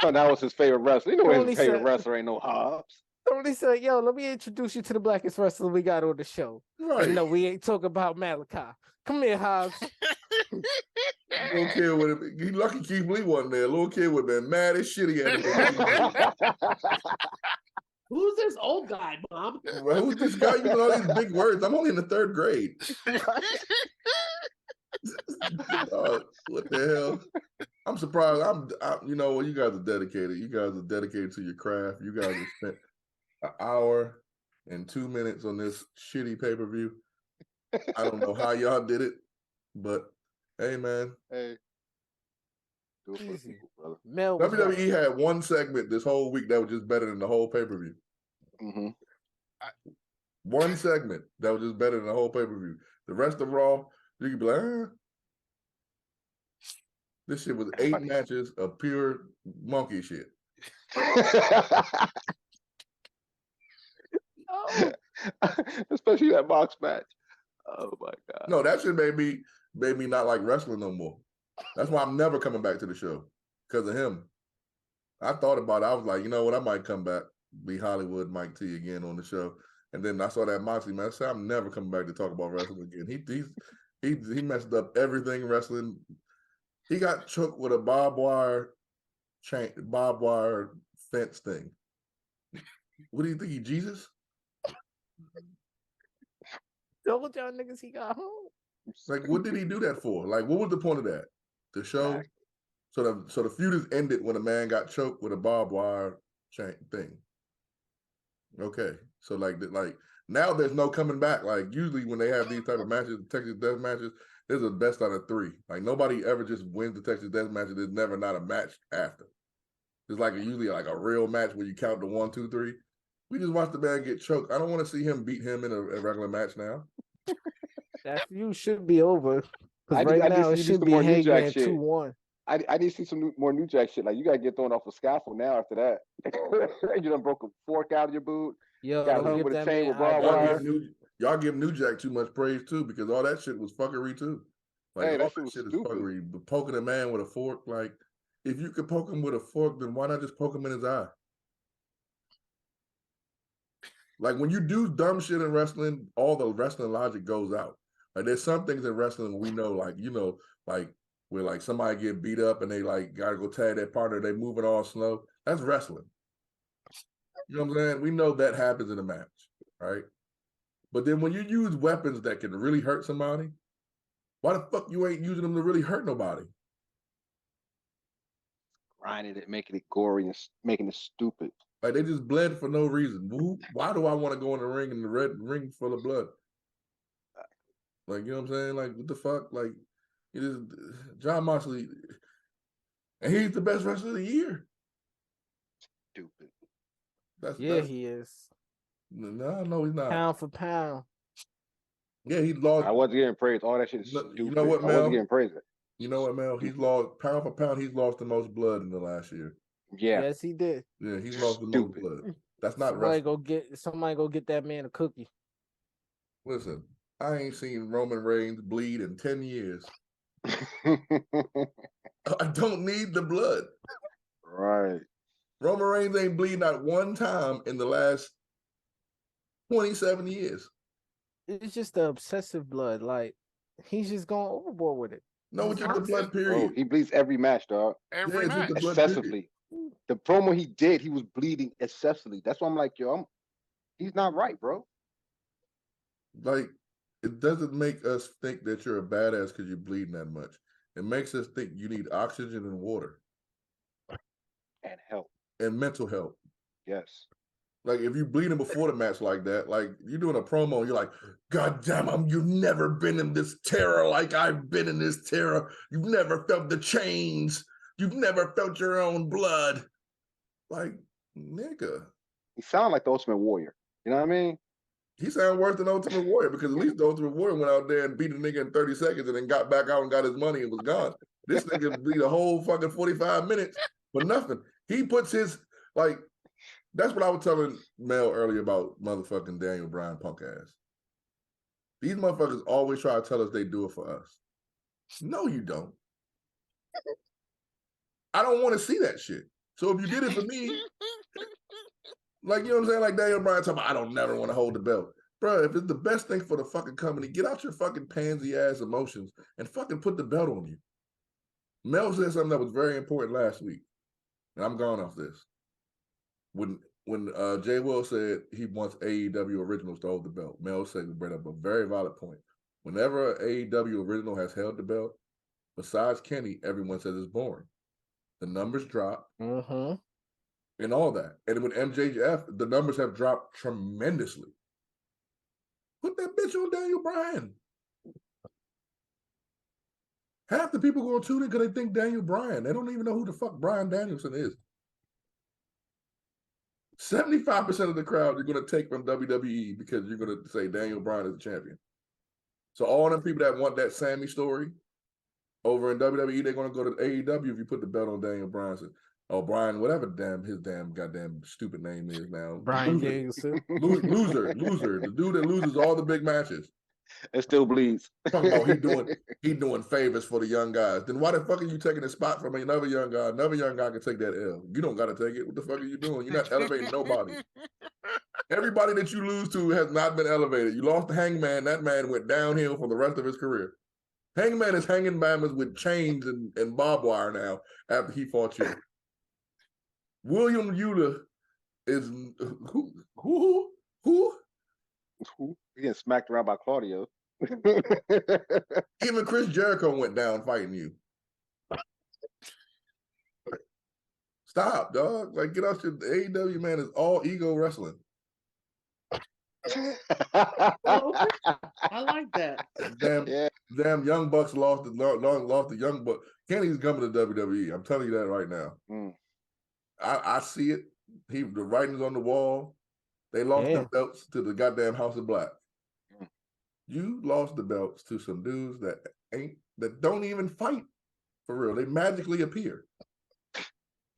Oh, that was his favorite wrestler. You know his favorite wrestler ain't no Hobbs. Tony said, "Yo, let me introduce you to the blackest wrestler we got on the show." Right? No, we ain't talking about Malachi. Come here, Hobbs. Little kid would have been, he lucky Keith Lee wasn't there. Little kid would have been mad as shit. He had Who's this old guy, Mom? Well, who's this guy? You know all these big words. I'm only in the 3rd grade. What the hell? I'm surprised. You know, you guys are dedicated. You guys are dedicated to your craft. You guys have spent an hour and 2 minutes on this shitty pay-per-view. I don't know how y'all did it, but hey, man. Hey. Easy. WWE had one segment this whole week that was just better than the whole pay-per-view. Mm-hmm. One segment that was just better than the whole pay-per-view. The rest of Raw, you could be like, this shit was 8 matches of pure monkey shit. Especially that box match. Oh my God. No, that shit made me not like wrestling no more. That's why I'm never coming back to the show. Because of him. I thought about it. I was like, you know what? I might come back, be Hollywood Mike T again on the show. And then I saw that Moxley match. I said, I'm never coming back to talk about wrestling again. He messed up everything wrestling. He got choked with a barbed wire fence thing. What do you think? He Jesus? Told y'all niggas he got home. Like, what did he do that for? Like, what was the point of that? The show? So the feud is ended when a man got choked with a barbed wire chain thing. Okay. So like now there's no coming back. Like usually when they have these type of matches, Texas Death matches, there's a best out of 3. Like nobody ever just wins the Texas Death matches. There's never not a match after. It's like usually like a real match where you count to 1, 2, 3. We just watched the man get choked. I don't want to see him beat him in a regular match now. That feud should be over. Right now it should be Hangman 2-1. I need to see some more New Jack shit. Like you gotta get thrown off a scaffold now after that. You done broke a fork out of your boot. Yo, with a chain with barbed wire. Y'all give New Jack too much praise too, because all that shit was fuckery too. Like hey, all that shit is fuckery. But poking a man with a fork, like if you could poke him with a fork, then why not just poke him in his eye? Like when you do dumb shit in wrestling, all the wrestling logic goes out. Like there's some things in wrestling we know, like like where like somebody get beat up and they like gotta go tag their partner, they moving all slow. That's wrestling. You know what I'm saying? We know that happens in a match, right? But then when you use weapons that can really hurt somebody, why the fuck you ain't using them to really hurt nobody? Grinding it, making it gory and making it stupid. Like they just bled for no reason. Why do I want to go in the ring and the red ring full of blood? Like, you know what I'm saying? Like, what the fuck? Like, it is John Moxley, and he's the best wrestler of the year. Stupid. That's he is. No, he's not. Pound for pound. Yeah, he lost. I wasn't getting praised. All that shit is stupid. You know what, Mel? I wasn't getting praised. You know what, Mel? He's lost pound for pound. He's lost the most blood in the last year. Yeah. Yes, he did. Yeah, he's lost the most blood. That's not wrestling. Somebody go get that man a cookie. Listen, I ain't seen Roman Reigns bleed in 10 years. I don't need the blood. Right. Roman Reigns ain't bleeding not one time in the last 27 years. It's just the obsessive blood. Like, he's just going overboard with it. No, it's just the blood, period. Bro, he bleeds every match, dog. Every match. Excessively. The promo he did, he was bleeding excessively. That's why I'm like, yo, he's not right, bro. Like, It doesn't make us think that you're a badass because you're bleeding that much. It makes us think you need oxygen and water. And help. And mental health. Yes. Like if you're bleeding before the match like that, like you're doing a promo, you're like, God damn, you've never been in this terror like I've been in this terror. You've never felt the chains. You've never felt your own blood. Like, nigga. He sound like the Ultimate Warrior. You know what I mean? He sound worse than Ultimate Warrior because at least the Ultimate Warrior went out there and beat a nigga in 30 seconds and then got back out and got his money and was gone. This nigga beat a whole fucking 45 minutes for nothing. He puts his, like, that's what I was telling Mel earlier about motherfucking Daniel Bryan punk ass. These motherfuckers always try to tell us they do it for us. No, you don't. I don't want to see that shit. So if you did it for me, like, you know what I'm saying? Like Daniel Bryan talking about, I don't never want to hold the belt. Bro, if it's the best thing for the fucking company, get out your fucking pansy ass emotions and fucking put the belt on you. Mel said something that was very important last week. And I'm gone off this. When Jay Will said he wants AEW Originals to hold the belt, Mel said he brought up a very valid point. Whenever AEW Original has held the belt, besides Kenny, everyone says it's boring. The numbers drop and all that. And with MJF, the numbers have dropped tremendously. Put that bitch on Daniel Bryan. Half the people going to tune in because they think Daniel Bryan. They don't even know who the fuck Bryan Danielson is. 75% of the crowd you're going to take from WWE because you're going to say Daniel Bryan is the champion. So all them people that want that Sammy story over in WWE, they're going to go to AEW if you put the belt on Daniel Bryan. Oh, Bryan, whatever his goddamn stupid name is now. Bryan Danielson. Loser. The dude that loses all the big matches. It still bleeds. Talking about he doing favors for the young guys. Then why the fuck are you taking a spot from another young guy? Another young guy can take that L. You don't got to take it. What the fuck are you doing? You're not elevating nobody. Everybody that you lose to has not been elevated. You lost to Hangman. That man went downhill for the rest of his career. Hangman is hanging bammers with chains and barbed wire now after he fought you. William Yuta is who? He getting smacked around by Claudio. Even Chris Jericho went down fighting you. Stop, dog. Like, get out your AEW, man. Is all ego wrestling. I like that. Damn Young Bucks lost the Young Bucks. Kenny's coming to WWE. I'm telling you that right now. I see it. The writing's on the wall. They lost the belts to the goddamn House of Black. You lost the belts to some dudes that don't even fight for real. They magically appear.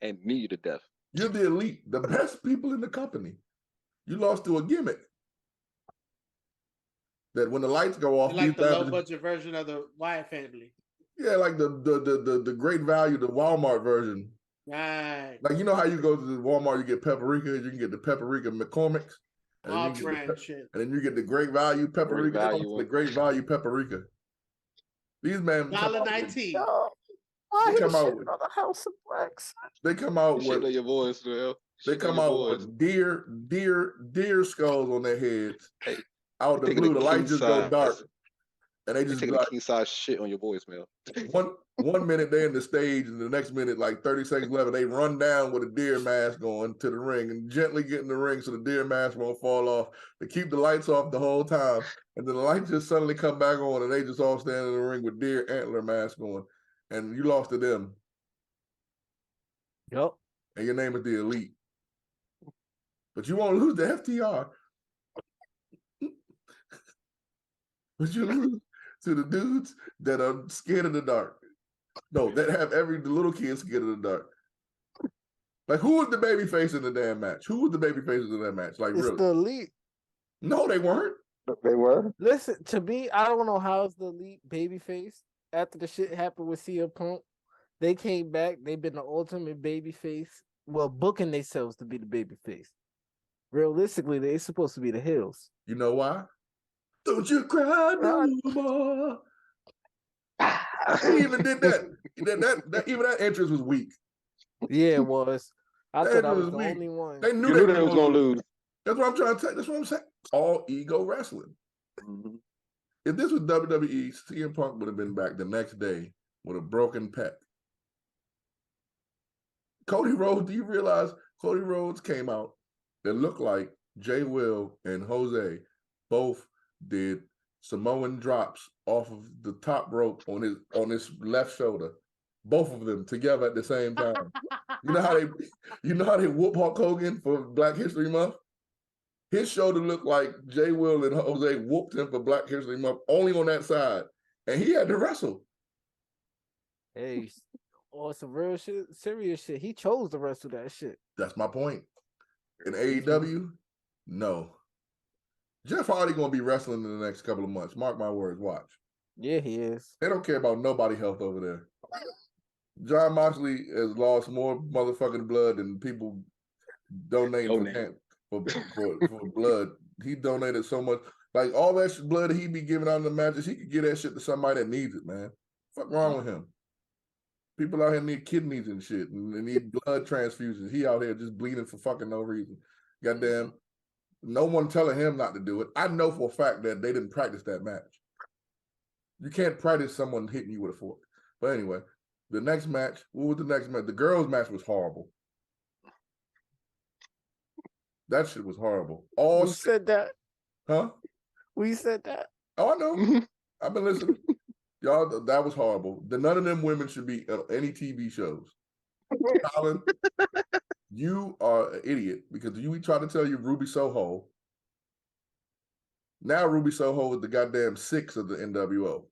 And knee to death. You're the elite, the best people in the company. You lost to a gimmick. That when the lights go off, like the low budget version of the Wyatt family. Yeah, like the great value, the Walmart version. Right. Like, you know how you go to the Walmart, you get paprika, you can get the paprika McCormick's. And then you get the great value paprika, the great value paprika. Ththese men $1.19. They come out with the House of Blacks. They come out with your voice, man. They come out with deer skulls on their heads. Hey, out the blue, the lights just go dark. And they just taking a king size shit on your voicemail. One minute they're in the stage, and the next minute, like 30 seconds left, they run down with a deer mask on to the ring and gently get in the ring so the deer mask won't fall off. They keep the lights off the whole time, and then the lights just suddenly come back on, and they just all stand in the ring with deer antler mask on, and you lost to them. Yep. And your name is the Elite, but you won't lose the FTR. But you lose to the dudes that are scared of the dark. No, that have the little kids scared of the dark. Like, who was the baby face in the damn match? Who was the baby faces in that match? Like, it's really? The Elite. No, they weren't. They were. Listen, to me, I don't know how it's the Elite baby face. After the shit happened with CM Punk, they came back. They've been the ultimate baby face. Well, booking themselves to be the baby face. Realistically, they're supposed to be the heels. You know why? Don't you cry no more. He even did that. Even that entrance was weak. Yeah, it was. I thought I was the weak. only one. They knew they was gonna lose. That's what I'm trying to tell you. That's what I'm saying. All ego wrestling. Mm-hmm. If this was WWE, CM Punk would have been back the next day with a broken pec. Cody Rhodes, do you realize Cody Rhodes came out that looked like Jay Will and Jose both did Samoan drops off of the top rope on his left shoulder, both of them together at the same time. You know how they whoop Hulk Hogan for Black History Month? His shoulder looked like Jay Will and Jose whooped him for Black History Month only on that side, and he had to wrestle. Hey, some real shit, serious shit. He chose to wrestle that shit. That's my point. In AEW, no. Jeff Hardy gonna be wrestling in the next couple of months. Mark my words. Watch. Yeah, he is. They don't care about nobody health over there. John Moxley has lost more motherfucking blood than people donating for blood. He donated so much. Like all that blood that he be giving out in the matches, he could give that shit to somebody that needs it, man. Fuck wrong with him? People out here need kidneys and shit and need blood transfusions. He out here just bleeding for fucking no reason. Goddamn, no one telling him not to do it. I know for a fact that they didn't practice that match. You can't practice someone hitting you with a fork. But anyway, the next match, what was the next match? The girls' match was horrible. That shit was horrible. Who said that? Huh? We said that. Oh, I know. I've been listening. Y'all, that was horrible. None of them women should be on any TV shows. Colin, you are an idiot because we tried to tell you Ruby Soho. Now Ruby Soho is the goddamn 6 of the NWO.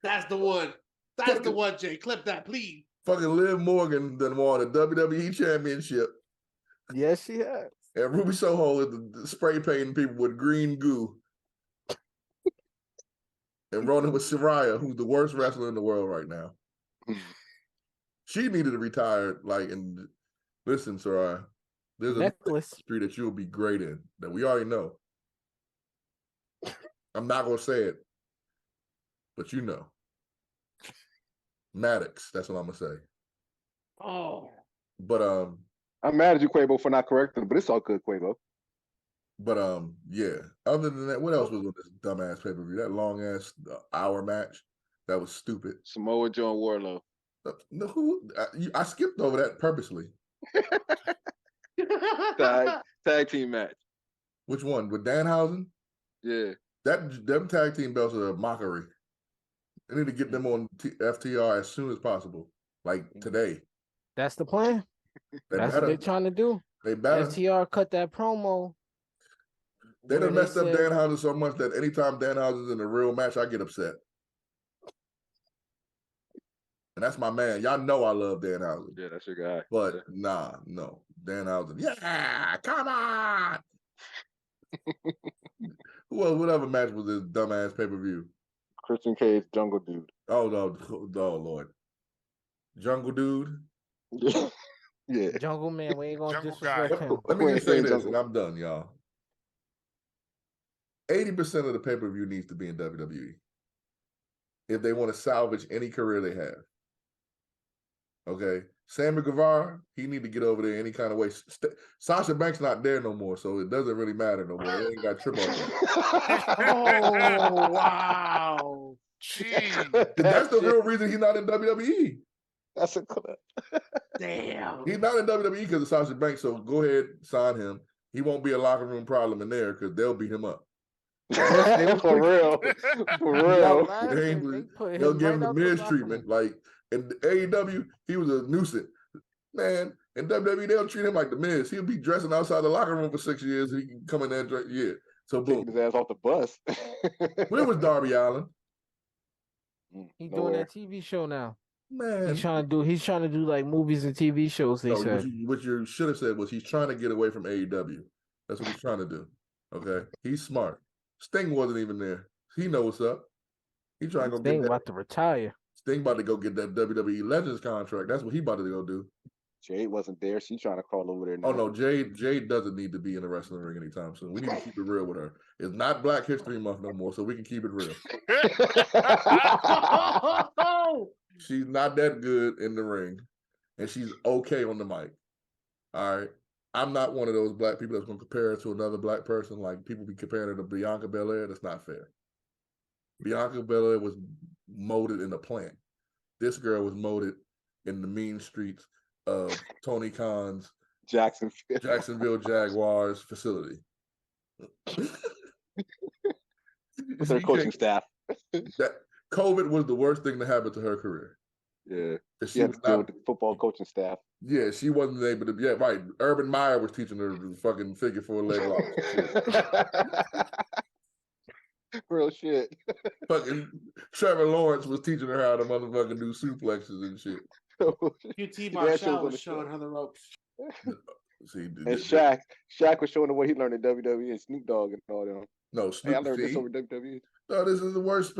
That's the one. That's the one, Jay. Clip that, please. Fucking Liv Morgan done won a WWE championship. Yes, she has. And Ruby Soho is the spray painting people with green goo. And rolling with Saraya, who's the worst wrestler in the world right now. She needed to retire. And listen, Saraya, there's a industry that you'll be great in that we already know. I'm not gonna say it, but you know. Maddox, that's what I'm gonna say. Oh. But I'm mad at you, Quavo, for not correcting, but it's all good, Quavo. But yeah. Other than that, what else was on this dumbass pay-per-view? That long ass hour match, that was stupid. Samoa Joe and Wardlow. I skipped over that purposely. Tag team match. Which one? With Danhausen? Yeah. Them tag team belts are a mockery. They need to get them on FTR as soon as possible, like today. That's the plan. That's what they're trying to do. They better. FTR cut that promo. They done messed up Danhausen so much that anytime Danhausen's in a real match, I get upset. And that's my man. Y'all know I love Danhausen. Yeah, that's your guy. But no. Danhausen. Yeah, come on. What other match was this dumbass pay-per-view? Christian Cage, Jungle Dude. Oh, no. Oh, Lord. Jungle Dude? Yeah. Jungle Man, we ain't gonna disrespect him. Let me just say this, and I'm done, y'all. 80% of the pay-per-view needs to be in WWE if they want to salvage any career they have. Okay? Sammy Guevara, he need to get over there any kind of way. Sasha Banks not there no more, so it doesn't really matter no more. They ain't got trip on. Oh, wow. Jeez. That's the real reason he's not in WWE. That's a clip. Damn. He's not in WWE because of Sasha Banks, so go ahead, sign him. He won't be a locker room problem in there because they'll beat him up. For real. They'll give him the Miz treatment. Like in AEW, he was a nuisance. Man, in WWE, they'll treat him like the Miz. He'll be dressing outside the locker room for 6 years. He can come in there and dress. Yeah. So boom. Taking his ass off the bus. Where was Darby Allin? He's doing that TV show now. Man, he's trying to do like movies and TV shows. They said what you should have said was he's trying to get away from AEW. That's what he's trying to do. Okay, he's smart. Sting wasn't even there. He knows what's up. He trying to go Sting get that. About to retire. Sting about to go get that WWE Legends contract. That's what he about to go do. Jade wasn't there. She's trying to crawl over there now. Oh no, Jade doesn't need to be in the wrestling ring anytime soon. We need to keep it real with her. It's not Black History Month no more, so we can keep it real. She's not that good in the ring, and she's okay on the mic. All right. I'm not one of those black people that's going to compare her to another black person. Like people be comparing her to Bianca Belair. That's not fair. Bianca Belair was molded in a plant. This girl was molded in the mean streets of Tony Khan's Jacksonville Jaguars facility. With her coaching staff. That COVID was the worst thing to happen to her career. Yeah. She was not with the football coaching staff. Yeah, she wasn't able to. Yeah, right. Urban Meyer was teaching her the fucking figure 4 leg lock. Real shit. Fucking Trevor Lawrence was teaching her how to motherfucking do suplexes and shit. QT Marshall was showing her the ropes. See, and Shaq was showing her what he learned in WWE and Snoop Dogg and all them. No, Snoop. I learned this over WWE. No, this is the worst.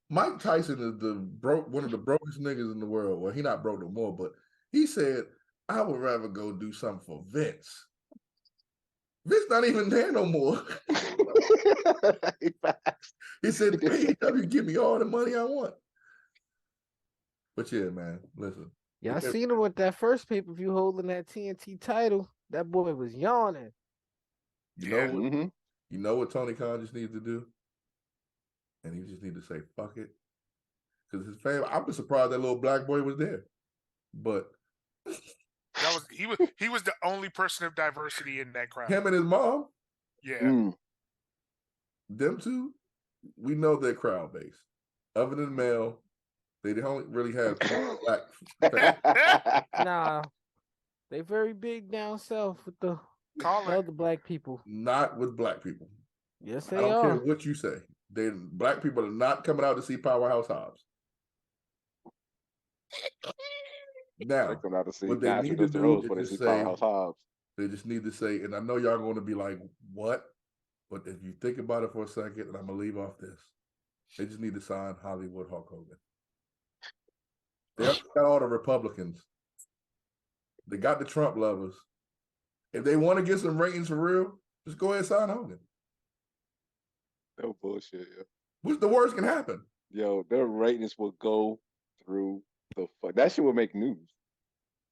Mike Tyson is one of the brokest niggas in the world. Well, he not broke no more, but he said, "I would rather go do something for Vince." Vince not even there no more. He said, "AEW give me all the money I want." But yeah, man, listen. Yeah, I seen him with that first pay-per-view holding that TNT title. That boy was yawning. You know what Tony Khan just needs to do? And he just need to say, fuck it. Because his family, I was surprised that little black boy was there. But he was the only person of diversity in that crowd. Him and his mom. Yeah. Them two, we know their crowd base. Other than male, they don't really have black. Nah. They very big down south with the other black people. Not with black people. Yes, they are. I don't are. care what you say. Black people are not coming out to see Powerhouse Hobbs. Now, they come out to see what they need to do is just say, Powerhouse Hobbs. They just need to say, and I know y'all going to be like, what? But if you think about it for a second, and I'm going to leave off this, they just need to sign Hollywood Hulk Hogan. They got all the Republicans. They got the Trump lovers. If they want to get some ratings for real, just go ahead and sign Hogan. No bullshit, yo. What's the worst can happen? Yo, their ratings will go through the fuck. That shit will make news.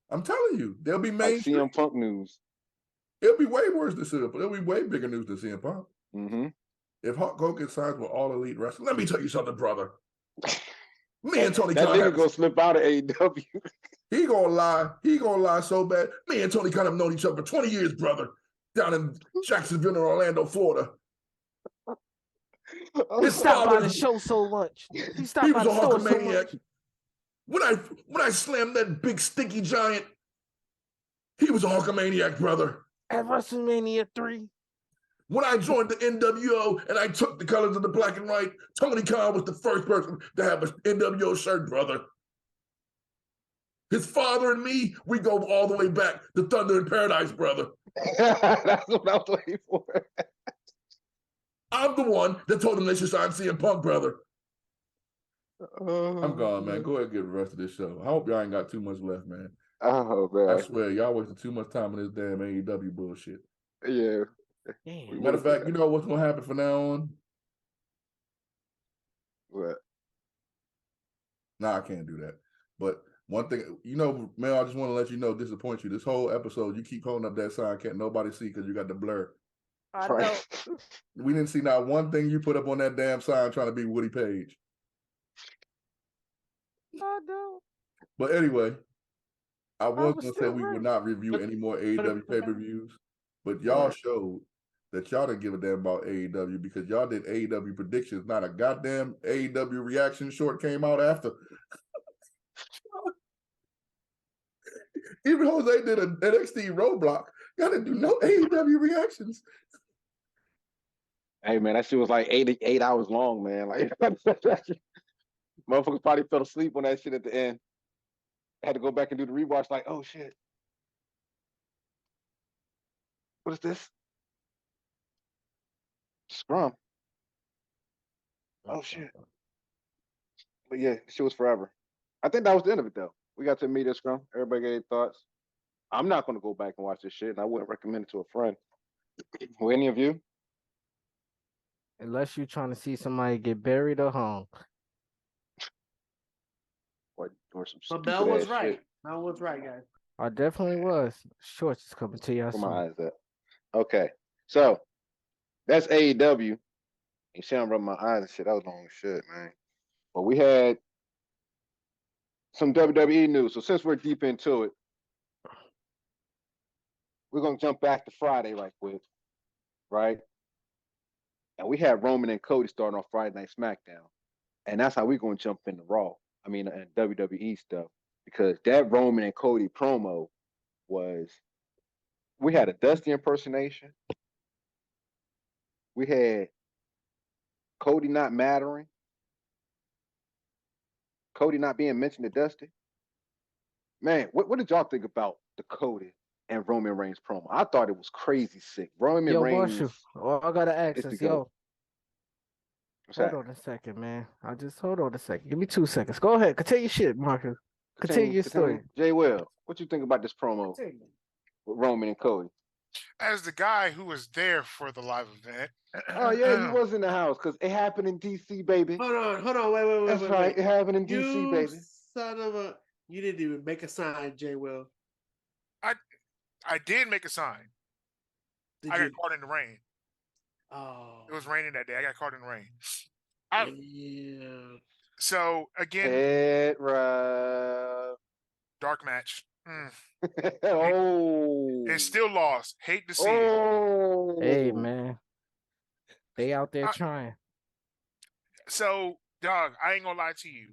I'm telling you, they'll be mainstream. Like CM Punk news. It'll be way worse than CM Punk. It'll be way bigger news than CM Punk. Mm-hmm. If Hulk Hogan signs with All Elite Wrestling, let me tell you something, brother. Me and Tony Khan. That nigga gonna slip out of AEW. He gonna lie. He gonna lie so bad. Me and Tony Khan have known each other for 20 years, brother. Down in Jacksonville, Orlando, Florida. He stopped by the show so much. He was a Hulkamaniac. When I slammed that big stinky giant, he was a Hulkamaniac, brother. At WrestleMania 3. When I joined the NWO and I took the colors of the black and white, Tony Khan was the first person to have an NWO shirt, brother. His father and me, we go all the way back to Thunder in Paradise, brother. That's what I was waiting for. I'm the one that told him they should sign CM Punk, brother. I'm gone, man. Go ahead and get the rest of this show. I hope y'all ain't got too much left, man. Oh, man. I swear, y'all wasted too much time in this damn AEW bullshit. Yeah. Damn. Matter of fact, you know what's going to happen from now on? What? Nah, I can't do that. But one thing, Mel, I just want to let you know, disappoint you. This whole episode, you keep holding up that sign, can't nobody see because you got the blur. I know. We didn't see not one thing you put up on that damn sign trying to be Woody Page. I know. But anyway, I was going to say we would not review any more AEW pay-per-views, but y'all showed that y'all didn't give a damn about AEW because y'all did AEW predictions. Not a goddamn AEW reaction short came out after. Even Jose did an NXT roadblock. Y'all didn't do no AEW reactions. Hey, man, that shit was like 8 hours long, man. Like, motherfuckers probably fell asleep on that shit at the end. Had to go back and do the rewatch like, oh, shit. What is this? Scrum. Oh, shit. But yeah, shit was forever. I think that was the end of it, though. We got to the media scrum. Everybody gave thoughts. I'm not going to go back and watch this shit, and I wouldn't recommend it to a friend. Will any of you? Unless you're trying to see somebody get buried or hung. Or some But Mel was right. Mel was right, guys. I definitely was. Shorts is coming to you Where soon. my eyes at? Okay, so that's AEW. You see, I'm rubbing my eyes and shit. That was long as shit, man. But we had some WWE news. So since we're deep into it, we're gonna jump back to Friday right quick, right? And we had Roman and Cody starting off Friday Night SmackDown, and that's how we're gonna jump into Raw. I mean, and WWE stuff because that Roman and Cody promo was. We had a Dusty impersonation. We had Cody not mattering. Cody not being mentioned to Dusty. Man, what did y'all think about the Cody and Roman Reigns promo? I thought it was crazy sick. Roman Yo, Reigns. Marshall, I gotta ask is the this. GOAT. Yo, What's hold that? on a second, man. I just hold on a second. Give me 2 seconds. Go ahead. Continue your shit, Marshall. Continue your story. Jay Will, what you think about this promo with Roman and Cody? As the guy who was there for the live event. Oh yeah, he was in the house because it happened in DC, baby. Hold on, wait. That's right, it happened in DC, baby. Son of a, you didn't even make a sign, Jay Will. I did make a sign. I got caught in the rain. Oh, It was raining that day. I got caught in the rain. yeah. So again, dark match. Oh, It still lost. Hate to see it. Hey, man. They out there trying. So, dog, I ain't gonna lie to you.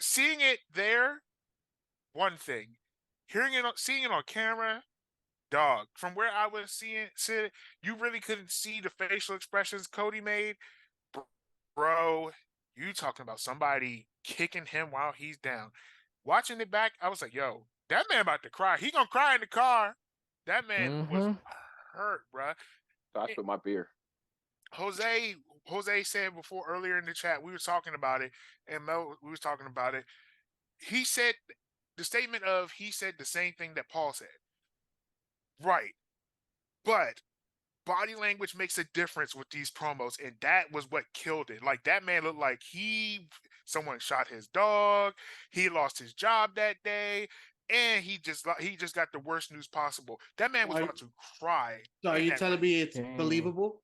Seeing it there, one thing. Seeing it on camera, dog. From where I was seeing it, you really couldn't see the facial expressions Cody made. Bro, you talking about somebody kicking him while he's down. Watching it back, I was like, yo, that man about to cry. He gonna cry in the car. That man was hurt, bro. So I spilled my beer. Jose said before earlier in the chat, we were talking about it, and Mel, we was talking about it. He said the statement of he said the same thing that Paul said. Right. But body language makes a difference with these promos, and that was what killed it. Like that man looked like someone shot his dog, he lost his job that day, and he just got the worst news possible. That man was about to cry. So are you telling me it's believable?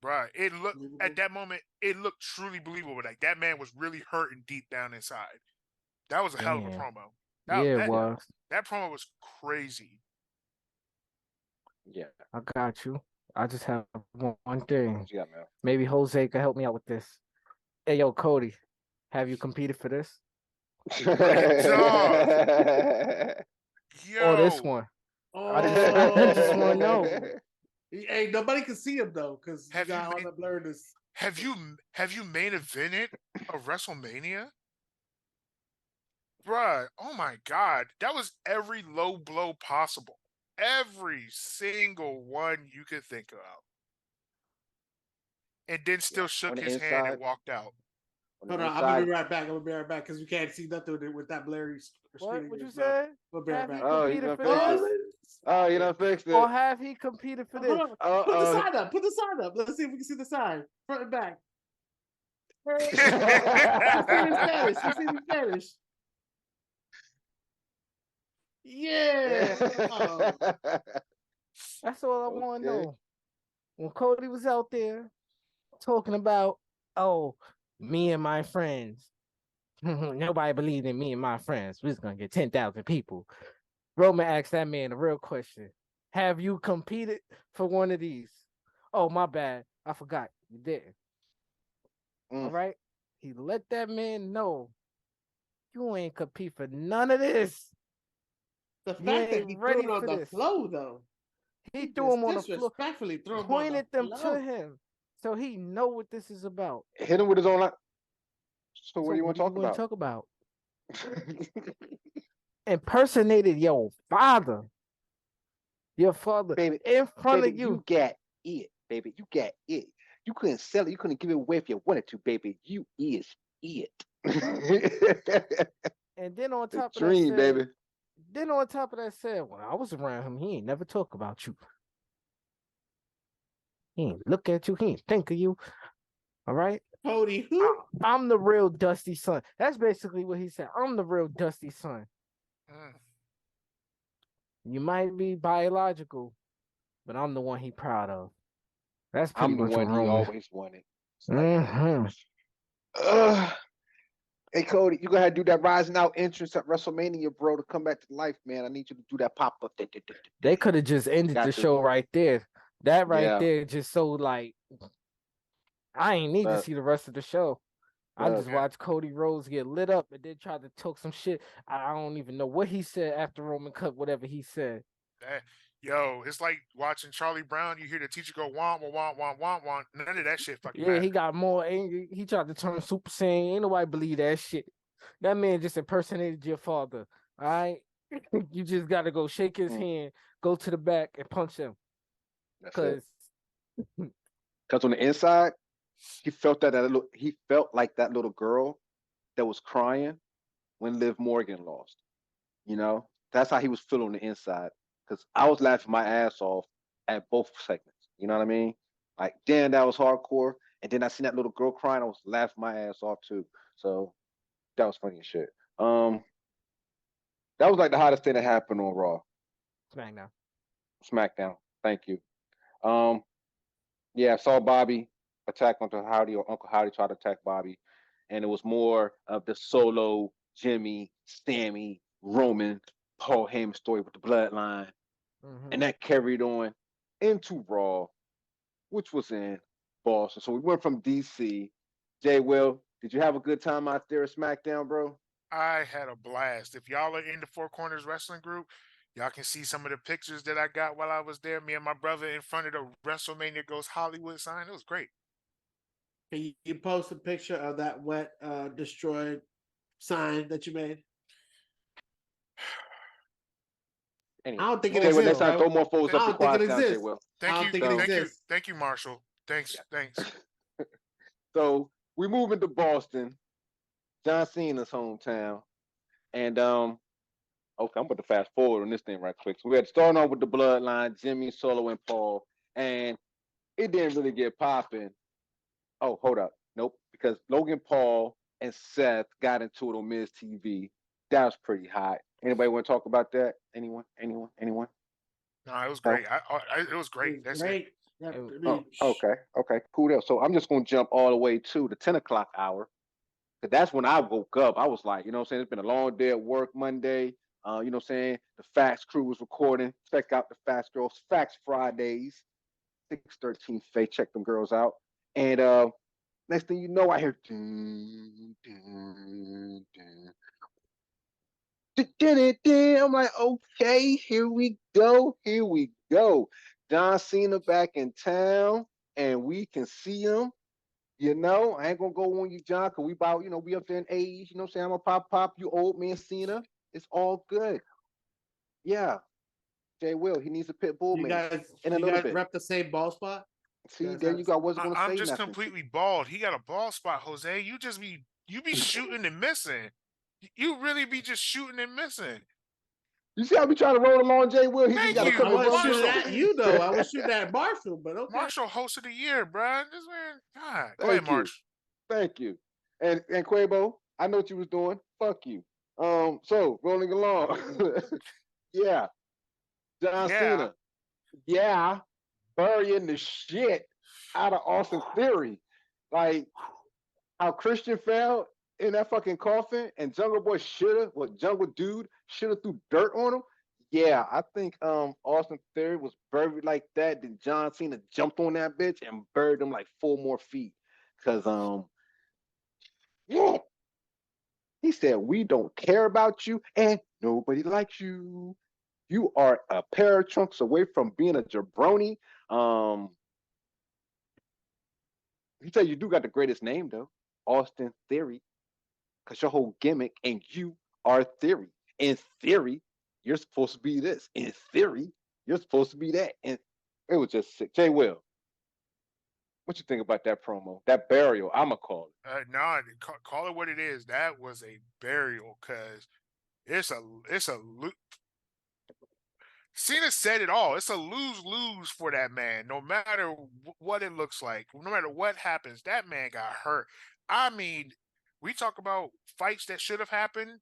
Bruh, it looked at that moment, it looked truly believable. Like that man was really hurting deep down inside. That was a hell of a promo. It was. That promo was crazy. Yeah. I got you. I just have one thing. What you got, Mel? Maybe Jose could help me out with this. Hey, yo, Cody, have you competed for this? Yo. Oh, this one. I just want to know. Hey, nobody can see him though, because you got all the blurredness. Have you main evented a WrestleMania? Bruh, oh my God. That was every low blow possible. Every single one you could think of. And then still shook his hand and walked out. Hold on, I'm gonna be right back. Because we can't see nothing with that blurry screen. What you said? We'll be right back. Oh, you done fixed it. Oh, you done fixed it. Or have he competed for this? Put the sign up. Put the sign up. Let's see if we can see the sign. Front and back. Let's see the Spanish. Yeah. Oh. That's all I want to know. When Cody was out there talking about, me and my friends, nobody believed in me and my friends. We was going to get 10,000 people. Roman asked that man a real question. Have you competed for one of these? Oh, my bad. I forgot. You didn't. All right? He let that man know you ain't compete for none of this. The fact that he threw him on the floor, though. He threw him on the floor. Disrespectfully threw him pointed on them to him. So he know what this is about. Hit him with his own line. So what do you want to talk about? Impersonated your father. Your father, baby, in front of you. You got it, baby. You got it. You couldn't sell it. You couldn't give it away if you wanted to, baby. You is it. And then on top of that, baby. Then on top of that, said, when I was around him, he ain't never talk about you. He ain't look at you. He ain't think of you. All right? Cody, who? I'm the real Dusty son. That's basically what he said. I'm the real Dusty son. You might be biological, but I'm the one he proud of. That's pretty I'm the much on one he Roman. always wanted. It's like, Mm-hmm. hey Cody, you gonna have to do that rising out entrance at WrestleMania, bro, to come back to life, man. I need you to do that pop up. They could have just ended the show right there. That right Yeah. there just so like I ain't need to But see the rest of the show. I but just watched Cody Rhodes get lit up and then tried to talk some shit. I don't even know what he said after Roman cut whatever he said. It's like watching Charlie Brown. You hear the teacher go want, want, want, want, want. None of that shit fucking Yeah, matter. he got more angry. He tried to turn Super Saiyan. Ain't nobody believe that shit. That man just impersonated your father. All right, you just got to go shake his hand, go to the back, and punch him. Because on the inside, he felt he felt like that little girl that was crying when Liv Morgan lost. You know, that's how he was feeling on the inside. Because I was laughing my ass off at both segments. You know what I mean? Like, damn, that was hardcore. And then I seen that little girl crying. I was laughing my ass off too. So that was funny as shit. That was like the hottest thing that happened on Raw. SmackDown. Thank you. Yeah, I saw Bobby attack Uncle Howdy, or Uncle Howdy tried to attack Bobby, and it was more of the Solo, Jimmy, Sammy, Roman, Paul Heyman story with the bloodline, and that carried on into Raw, which was in Boston. So we went from DC. Jay Will, did you have a good time out there at SmackDown, bro? I had a blast. If y'all are in the Four Corners Wrestling Group, y'all can see some of the pictures that I got while I was there. Me and my brother in front of the WrestleMania Goes Hollywood sign. It was great. Can you post a picture of that wet, destroyed sign that you made? Anyway, I don't think it exists. Next time, throw more photos up the quad down, Jay Will. Thank you, Marshall. Thanks. So we move into Boston, John Cena's hometown, and okay, I'm about to fast forward on this thing right quick. So we had starting off with the bloodline, Jimmy, Solo, and Paul, and it didn't really get popping. Oh, hold up, nope, because Logan Paul and Seth got into it on Miz TV. That was pretty hot. Anybody want to talk about that? Anyone? No, it was great. It was great. That's great. Okay, cool. So I'm just gonna jump all the way to the 10 o'clock hour. Because that's when I woke up. I was like, you know what I'm saying? It's been a long day at work Monday. You know what I'm saying? The Facts crew was recording. Check out the Facts Girls. Facts Fridays. 613 Faye. Check them girls out. And next thing you know, I hear dun, dun, dun. I'm like, okay, here we go. John Cena back in town, and we can see him. You know, I ain't gonna go on you, John, because we about, we up there in age. You know what I'm saying? I'm a pop, you old man Cena. It's all good. Yeah. Jay Will, he needs a pit bull man. In a little bit. Rep the same ball spot? See, there you go. I wasn't gonna say I'm just nothing. completely bald. He got a bald spot, Jose. You be shooting and missing. You really be just shooting and missing. You see how we trying to roll along, Jay Will? He just got to come I was shooting at you, though. I was shooting at Marshall, but okay. Marshall host of the year, bro. This man, God. Go ahead, Marshall. Thank you. And Quabo, I know what you was doing. Fuck you. So rolling along. Yeah. John Cena. Yeah. Burying the shit out of Austin Theory. Like how Christian fell in that fucking coffin and Jungle Dude should have threw dirt on him. Yeah, I think Austin Theory was buried like that. Then John Cena jumped on that bitch and buried him like 4 more feet. Cause yeah. He said, we don't care about you and nobody likes you. You are a pair of trunks away from being a jabroni. He said you do got the greatest name though, Austin Theory. Cause your whole gimmick and you are Theory. In theory, you're supposed to be this. In theory, you're supposed to be that. And it was just sick. Jay Will, what you think about that promo? That burial, I'ma call it. Call it what it is. That was a burial, cause it's a Cena said it all. It's a lose-lose for that man. No matter what it looks like, no matter what happens, that man got hurt. I mean, we talk about fights that should have happened.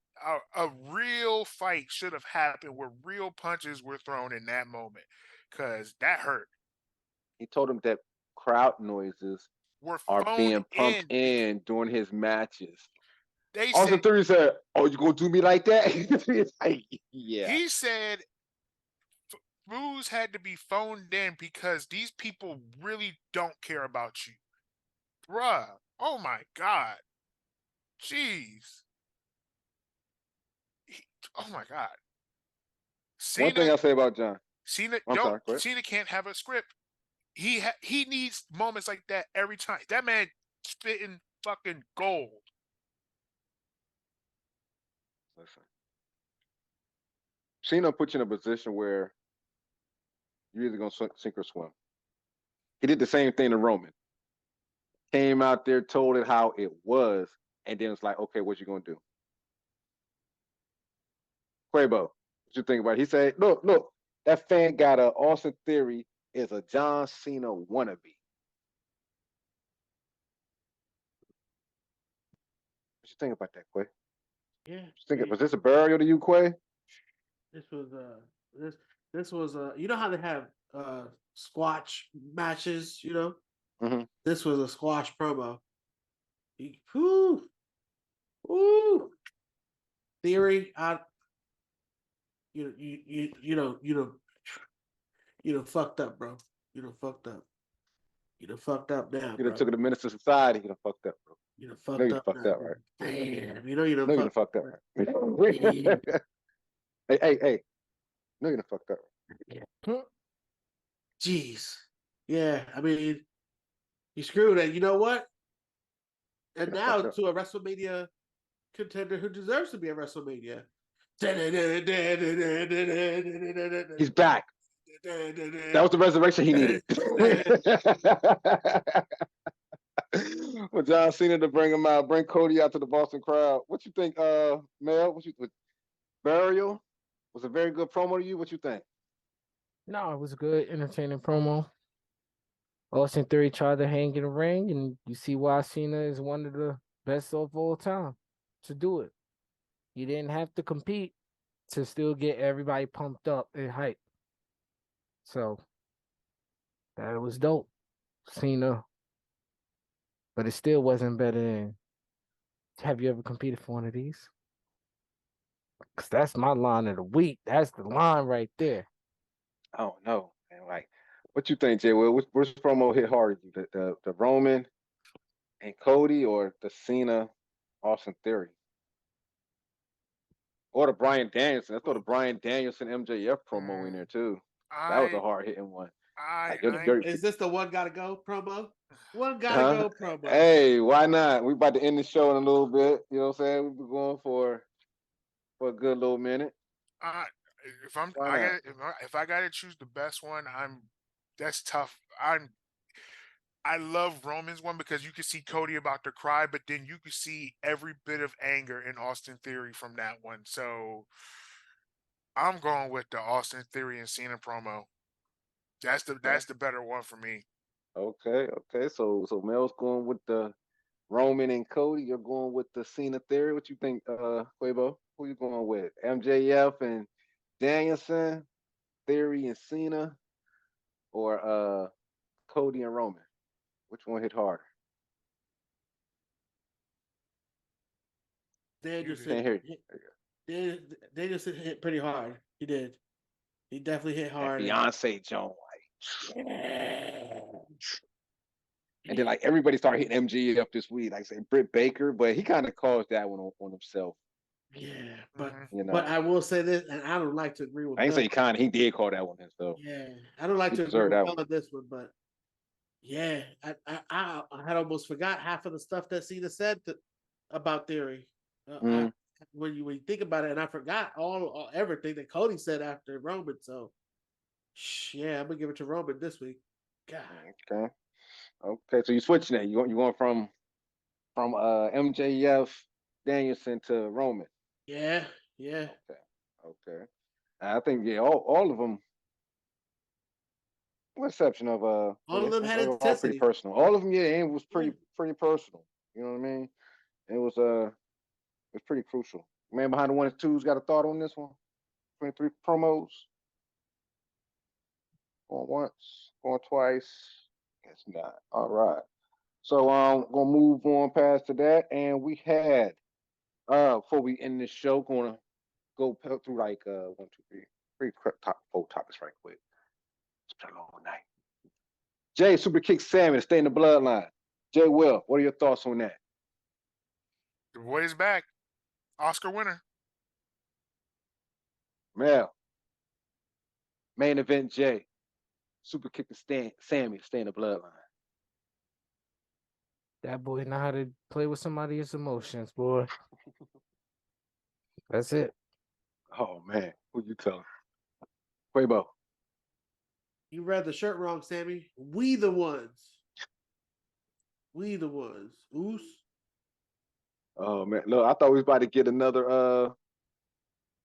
a real fight should have happened where real punches were thrown in that moment, because that hurt. He told him that crowd noises Were are phoned being pumped in. in during his matches. They Austin said, Theory said, "Oh, you gonna do me like that?" It's like, yeah. he said rules had to be phoned in because these people really don't care about you. Bruh. Oh my God. Jeez. Oh my God. One thing Cena, I'll say about John. Cena, I'm sorry, go ahead. Cena can't have a script. He needs moments like that every time. That man spitting fucking gold. Listen, Cena put you in a position where you're either gonna sink or swim. He did the same thing to Roman. Came out there, told it how it was, and then it's like, okay, what you gonna do? Quavo, what you think about it? He said, look, that fan got a Austin Theory is a John Cena wannabe. What you think about that, Quay? Yeah. Was this a burial to you, Quay? This was you know how they have squash matches, you know? Mm-hmm. This was a squash promo. Whoo. Theory, you know fucked up, bro. You know fucked up. You know fucked up now, You bro. done took it to Minister Society. You done fucked up, bro. You know No, fucked you up fucked now, up, bro. right? Damn, you know you done No, you done fucked up, right? Hey. No, you done fucked up. Jeez. Yeah, I mean, you screwed it. You know what? And now to a WrestleMania contender who deserves to be a WrestleMania. He's back. That was the resurrection he needed. For John Cena to bring him out, bring Cody out to the Boston crowd. What you think, Mel? Burial was a very good promo to you. What you think? No, it was a good, entertaining promo. Austin Theory tried to hang in the ring, and you see why Cena is one of the best of all time to do it. You didn't have to compete to still get everybody pumped up and hyped. So that was dope, Cena. But it still wasn't better than. Have you ever competed for one of these? Because that's my line of the week. That's the line right there. I don't know, man. Like, what you think, Jay Will? Which promo hit harder, the Roman and Cody, or the Cena Austin Theory, or the Bryan Danielson? I throw the Bryan Danielson MJF promo in there too. That was a hard hitting one. Is this the one gotta go promo? One gotta go promo. Hey, why not? We about to end the show in a little bit. You know what I'm saying? We've been going for a good little minute. If I gotta choose the best one, that's tough. I love Roman's one because you can see Cody about to cry, but then you can see every bit of anger in Austin Theory from that one. So I'm going with the Austin Theory and Cena promo. That's the better one for me. Okay. So Mel's going with the Roman and Cody. You're going with the Cena Theory. What you think, Quavo? Who you going with? MJF and Danielson, Theory and Cena, or Cody and Roman? Which one hit harder? Danielson hit pretty hard. He did. He definitely hit hard. And Beyonce Jones. And then like everybody started hitting MJF this week, like say Britt Baker, but he kind of caused that one on himself. Yeah, but you know, but I will say this, and I don't like to agree with. I ain't say he did call that one himself. Yeah, I don't like to agree with on this one, but yeah, I had almost forgot half of the stuff that Cena said about Theory. When you think about it, and I forgot all everything that Cody said after Roman. So, yeah, I'm gonna give it to Roman this week. God. Okay. So you switching it. You going from MJF Danielson to Roman. Yeah. Okay. I think all of them, with exception of all of them had intensity. All pretty personal. All of them, it was pretty personal. You know what I mean? It was pretty crucial. Man behind the 1 and 2's got a thought on this one. 23 promos. Going once, going twice. Guess not. All right. So gonna move on past to that, and we had before we end this show, gonna go through like 1, 2, 3, 4 topics right quick. It's been a long night. Jay super kick Sammy to stay in the bloodline. Jay Will, what are your thoughts on that? The boy is back. Oscar winner. Mel. Main event Jay. Super kick to Sammy to stay in the bloodline. That boy know how to play with somebody's emotions, boy. That's it. Oh man, who you telling? Quabo. You read the shirt wrong, Sammy. We the ones. We the ones. Oos. Oh man, look, I thought we was about to get another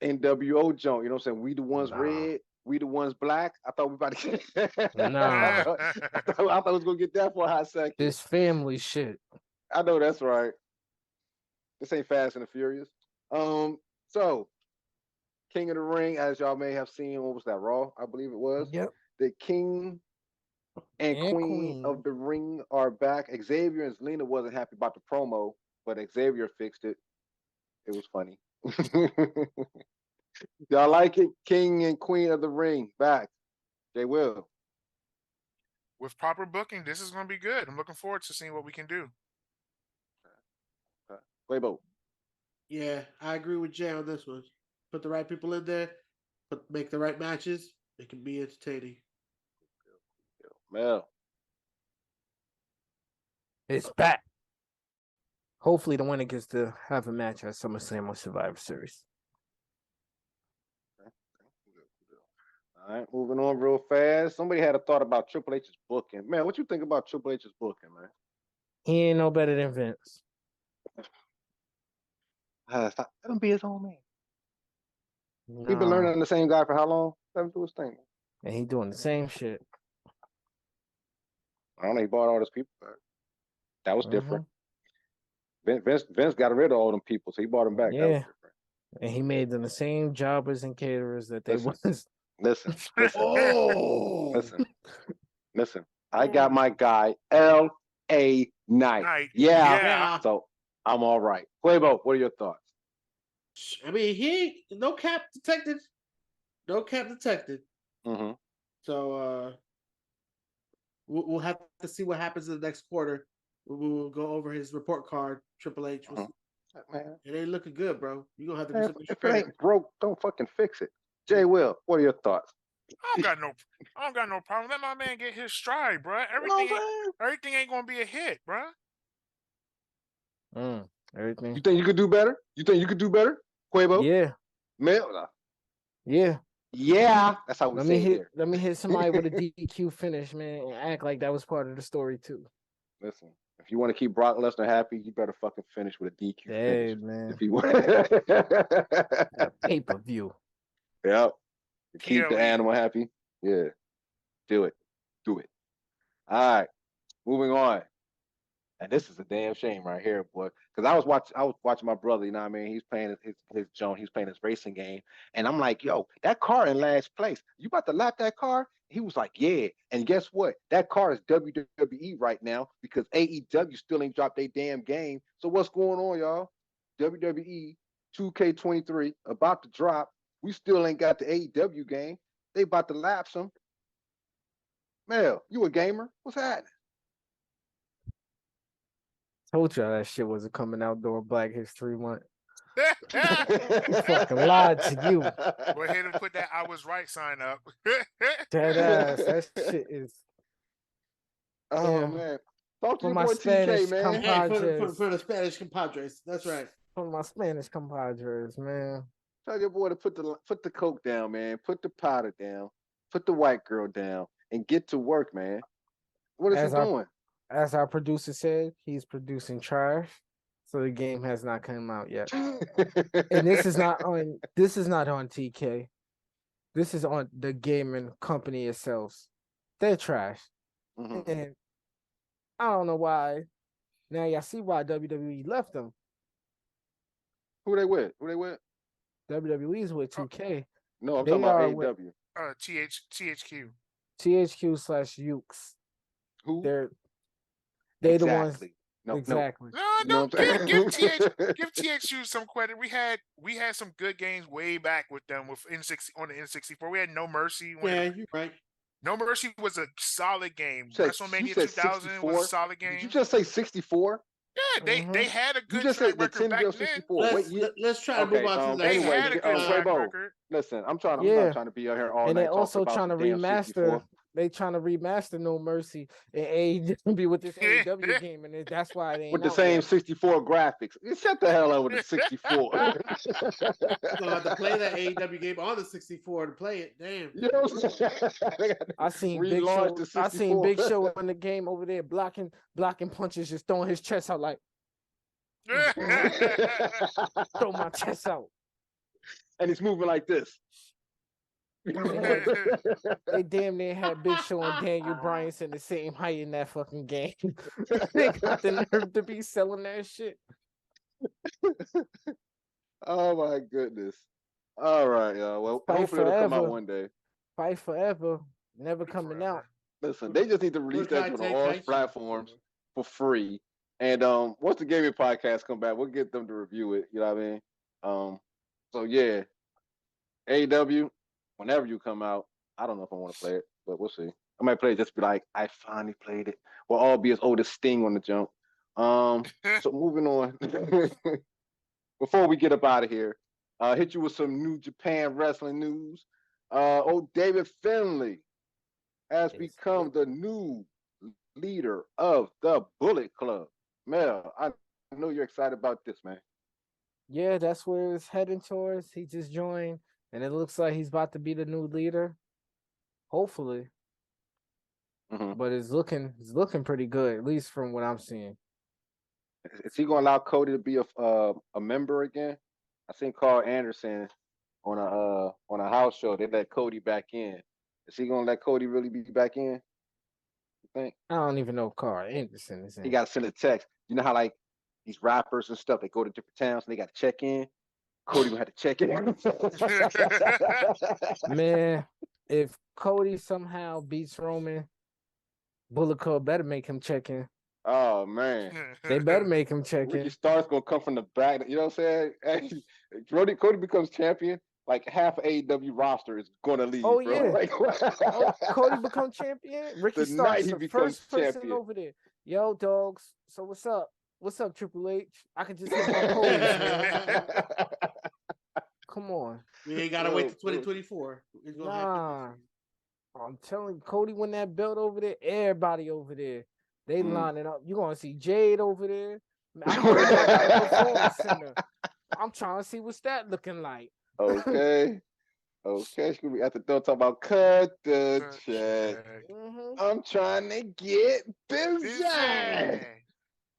NWO joint. You know what I'm saying? We the ones red, we the ones black. I thought we about to get Nah. I thought I was gonna get that for a hot second. This family shit. I know that's right. This ain't Fast and the Furious. So King of the Ring, as y'all may have seen, what was that, Raw? I believe it was. Yep. The King and Queen of the Ring are back. Xavier and Zelina wasn't happy about the promo, but Xavier fixed it. It was funny. Y'all like it? King and Queen of the Ring back. They will. With proper booking, this is going to be good. I'm looking forward to seeing what we can do. Quabo. Yeah, I agree with Jay on this one. Put the right people in there, make the right matches. It can be entertaining. Mel. It's back. Hopefully the winner gets to have a match at SummerSlam or Survivor Series. All right, moving on real fast. Somebody had a thought about Triple H's booking. Man, what you think about Triple H's booking, man? He ain't no better than Vince. Let him be his own man. No. He been learning on the same guy for how long? Let him do his thing. And he doing the same shit. I don't know. He bought all those people back. That was different. Vince got rid of all them people, so he bought them back. Yeah. That was different. And he made them the same jobbers and caterers that they was. Listen. Oh, listen. I got my guy L.A. Knight. Yeah. So I'm all right. Quavo, what are your thoughts? I mean, he ain't no cap detected. No cap detected. Mm-hmm. So we'll have to see what happens in the next quarter. We'll go over his report card. Triple H. Man, it ain't looking good, bro. You gonna have to do something. If it ain't broke, don't fucking fix it. Jay Will, what are your thoughts? I don't got no problem. Let my man get his stride, bro. Everything ain't gonna be a hit, bro. Everything. You think you could do better? Quavo? Yeah. Mel? Yeah. Yeah. That's how we say it here. Let me hit somebody with a DQ finish, man, and act like that was part of the story too. Listen, if you want to keep Brock Lesnar happy, you better fucking finish with a DQ finish. Man. If you want pay-per-view. Yep. Keep the animal happy. Yeah. Do it. All right. Moving on. And this is a damn shame right here, boy. Because I was watching my brother, you know what I mean? He's playing his Joan, he's playing his racing game. And I'm like, yo, that car in last place. You about to lap that car? He was like, yeah. And guess what? That car is WWE right now because AEW still ain't dropped their damn game. So what's going on, y'all? WWE 2K23 about to drop. We still ain't got the AEW game. They about to lapse them. Mel, you a gamer? What's happening? Told y'all that shit wasn't coming out during Black History Month. Fucking lied to you. Go ahead and put that "I was right" sign up. Dead ass. That shit is. Oh man. Talk to for your my boy Spanish TK, man. compadres. For the Spanish compadres. That's right. For my Spanish compadres, man. Tell your boy to put the coke down, man. Put the powder down. Put the white girl down and get to work, man. What is he doing? As our producer said, he's producing trash. So the game has not come out yet. And this is not on TK. This is on the gaming company itself. They're trash. Mm-hmm. And I don't know why. Now y'all see why WWE left them. Who they with? Who they with? WWE's with 2K. No, I'm They talking about are AEW. THQ. THQ/Ukes. Who? They the ones. Exactly. No, exactly. No, what I'm give saying? THQ some credit. We had some good games way back with them with N60 on the N64. We had No Mercy. Yeah, you're right. No Mercy was a solid game. You WrestleMania said 2000 64? was a solid game. Did you just say 64? Yeah, they had a You good just track said the record back Nintendo then. 64. Let's try to move on to the They next had a good track Quavo, record. listen, I'm not Yeah. trying to be out here all And night they also talking trying to about the damn remaster. 64. They trying to remaster No Mercy and AEW with this AEW game, and that's why they ain't With the out same yet. 64 graphics. Shut the hell up with the 64. You're gonna have to play that AEW game on the 64 to play it. Damn. You know what I'm saying? I seen Big Show. the I 64. seen Big Show in the game over there blocking punches, just throwing his chest out like throw my chest out. And he's moving like this. They damn near had Big Show and Daniel Bryan in the same height in that fucking game. They got the nerve to be selling that shit. Oh my goodness. All right, y'all. Well, Fight hopefully it'll come out forever. one day. Fight forever, never coming out. Listen, they just need to release that on all platforms for free. And once the gaming podcast come back, we'll get them to review it. You know what I mean? So yeah, AEW, whenever you come out, I don't know if I want to play it, but we'll see. I might play it just to be like, I finally played it. We'll all be as old as Sting on the jump. So moving on. Before we get up out of here, hit you with some New Japan wrestling news. David Finlay has become the new leader of the Bullet Club. Mel, I know you're excited about this, man. Yeah, that's where it's heading towards. He just joined, and it looks like he's about to be the new leader. Hopefully. Mm-hmm. But it's looking pretty good, at least from what I'm seeing. Is he going to allow Cody to be a member again? I seen Carl Anderson on a house show. They let Cody back in. Is he going to let Cody really be back in? You think? I don't even know Carl Anderson is in. He got to send a text. You know how like these rappers and stuff, they go to different towns and they got to check in. Cody gonna have to check in. Man, if Cody somehow beats Roman, Bullet Club better make him check in. Oh man, they better make him check Ricky in. Stark's gonna come from the back. You know what I'm saying? Hey, Cody becomes champion. Like half of AEW roster is gonna leave. Oh bro. yeah, like, Cody become champion. Ricky Stark's the first person over there. Yo, dogs. So what's up? What's up, Triple H? I could just hit my Cody. Come on. We ain't gotta wait till 2024. Nah. I'm telling you, Cody win that belt over there. Everybody over there. They lining up. You're gonna see Jade over there. I'm Performance Center. I'm trying to see what's that looking like. Okay. She's gonna be at the door talking about cut the check. Mm-hmm. I'm trying to get busy.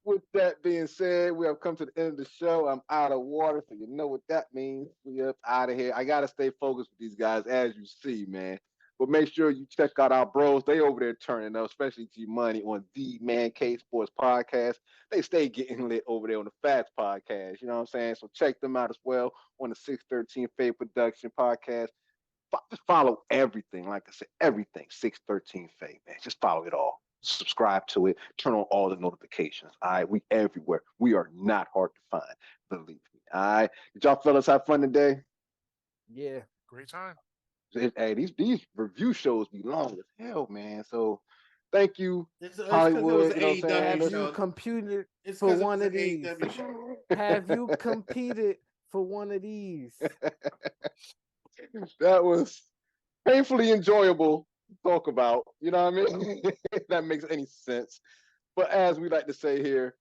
With that being said, we have come to the end of the show. I'm out of water, so you know what that means. We up out of here. I gotta stay focused with these guys, as you see, man. But make sure you check out our bros. They over there turning up, especially G Money on the Man K Sports Podcast. They stay getting lit over there on the Fats Podcast. You know what I'm saying? So check them out as well on the 613 Faye Production Podcast. Follow everything. Like I said, everything. 613 Faye, man. Just follow it all. Subscribe to it. Turn on all the notifications. All right. We everywhere. We are not hard to find. Believe me. All right. Did y'all fellas have fun today? Yeah. Great time. Hey, these review shows be long as hell, man. So thank you, Hollywood. You know what I'm saying? Have you competed for one of these? Have you competed for one of these? That was painfully enjoyable to talk about. You know what I mean? If that makes any sense. But as we like to say here,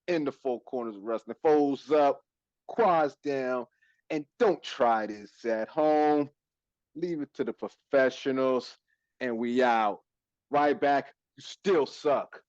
in the four corners of wrestling, foes up, quads down, and don't try this at home. Leave it to the professionals, and we out. Right back, you still suck.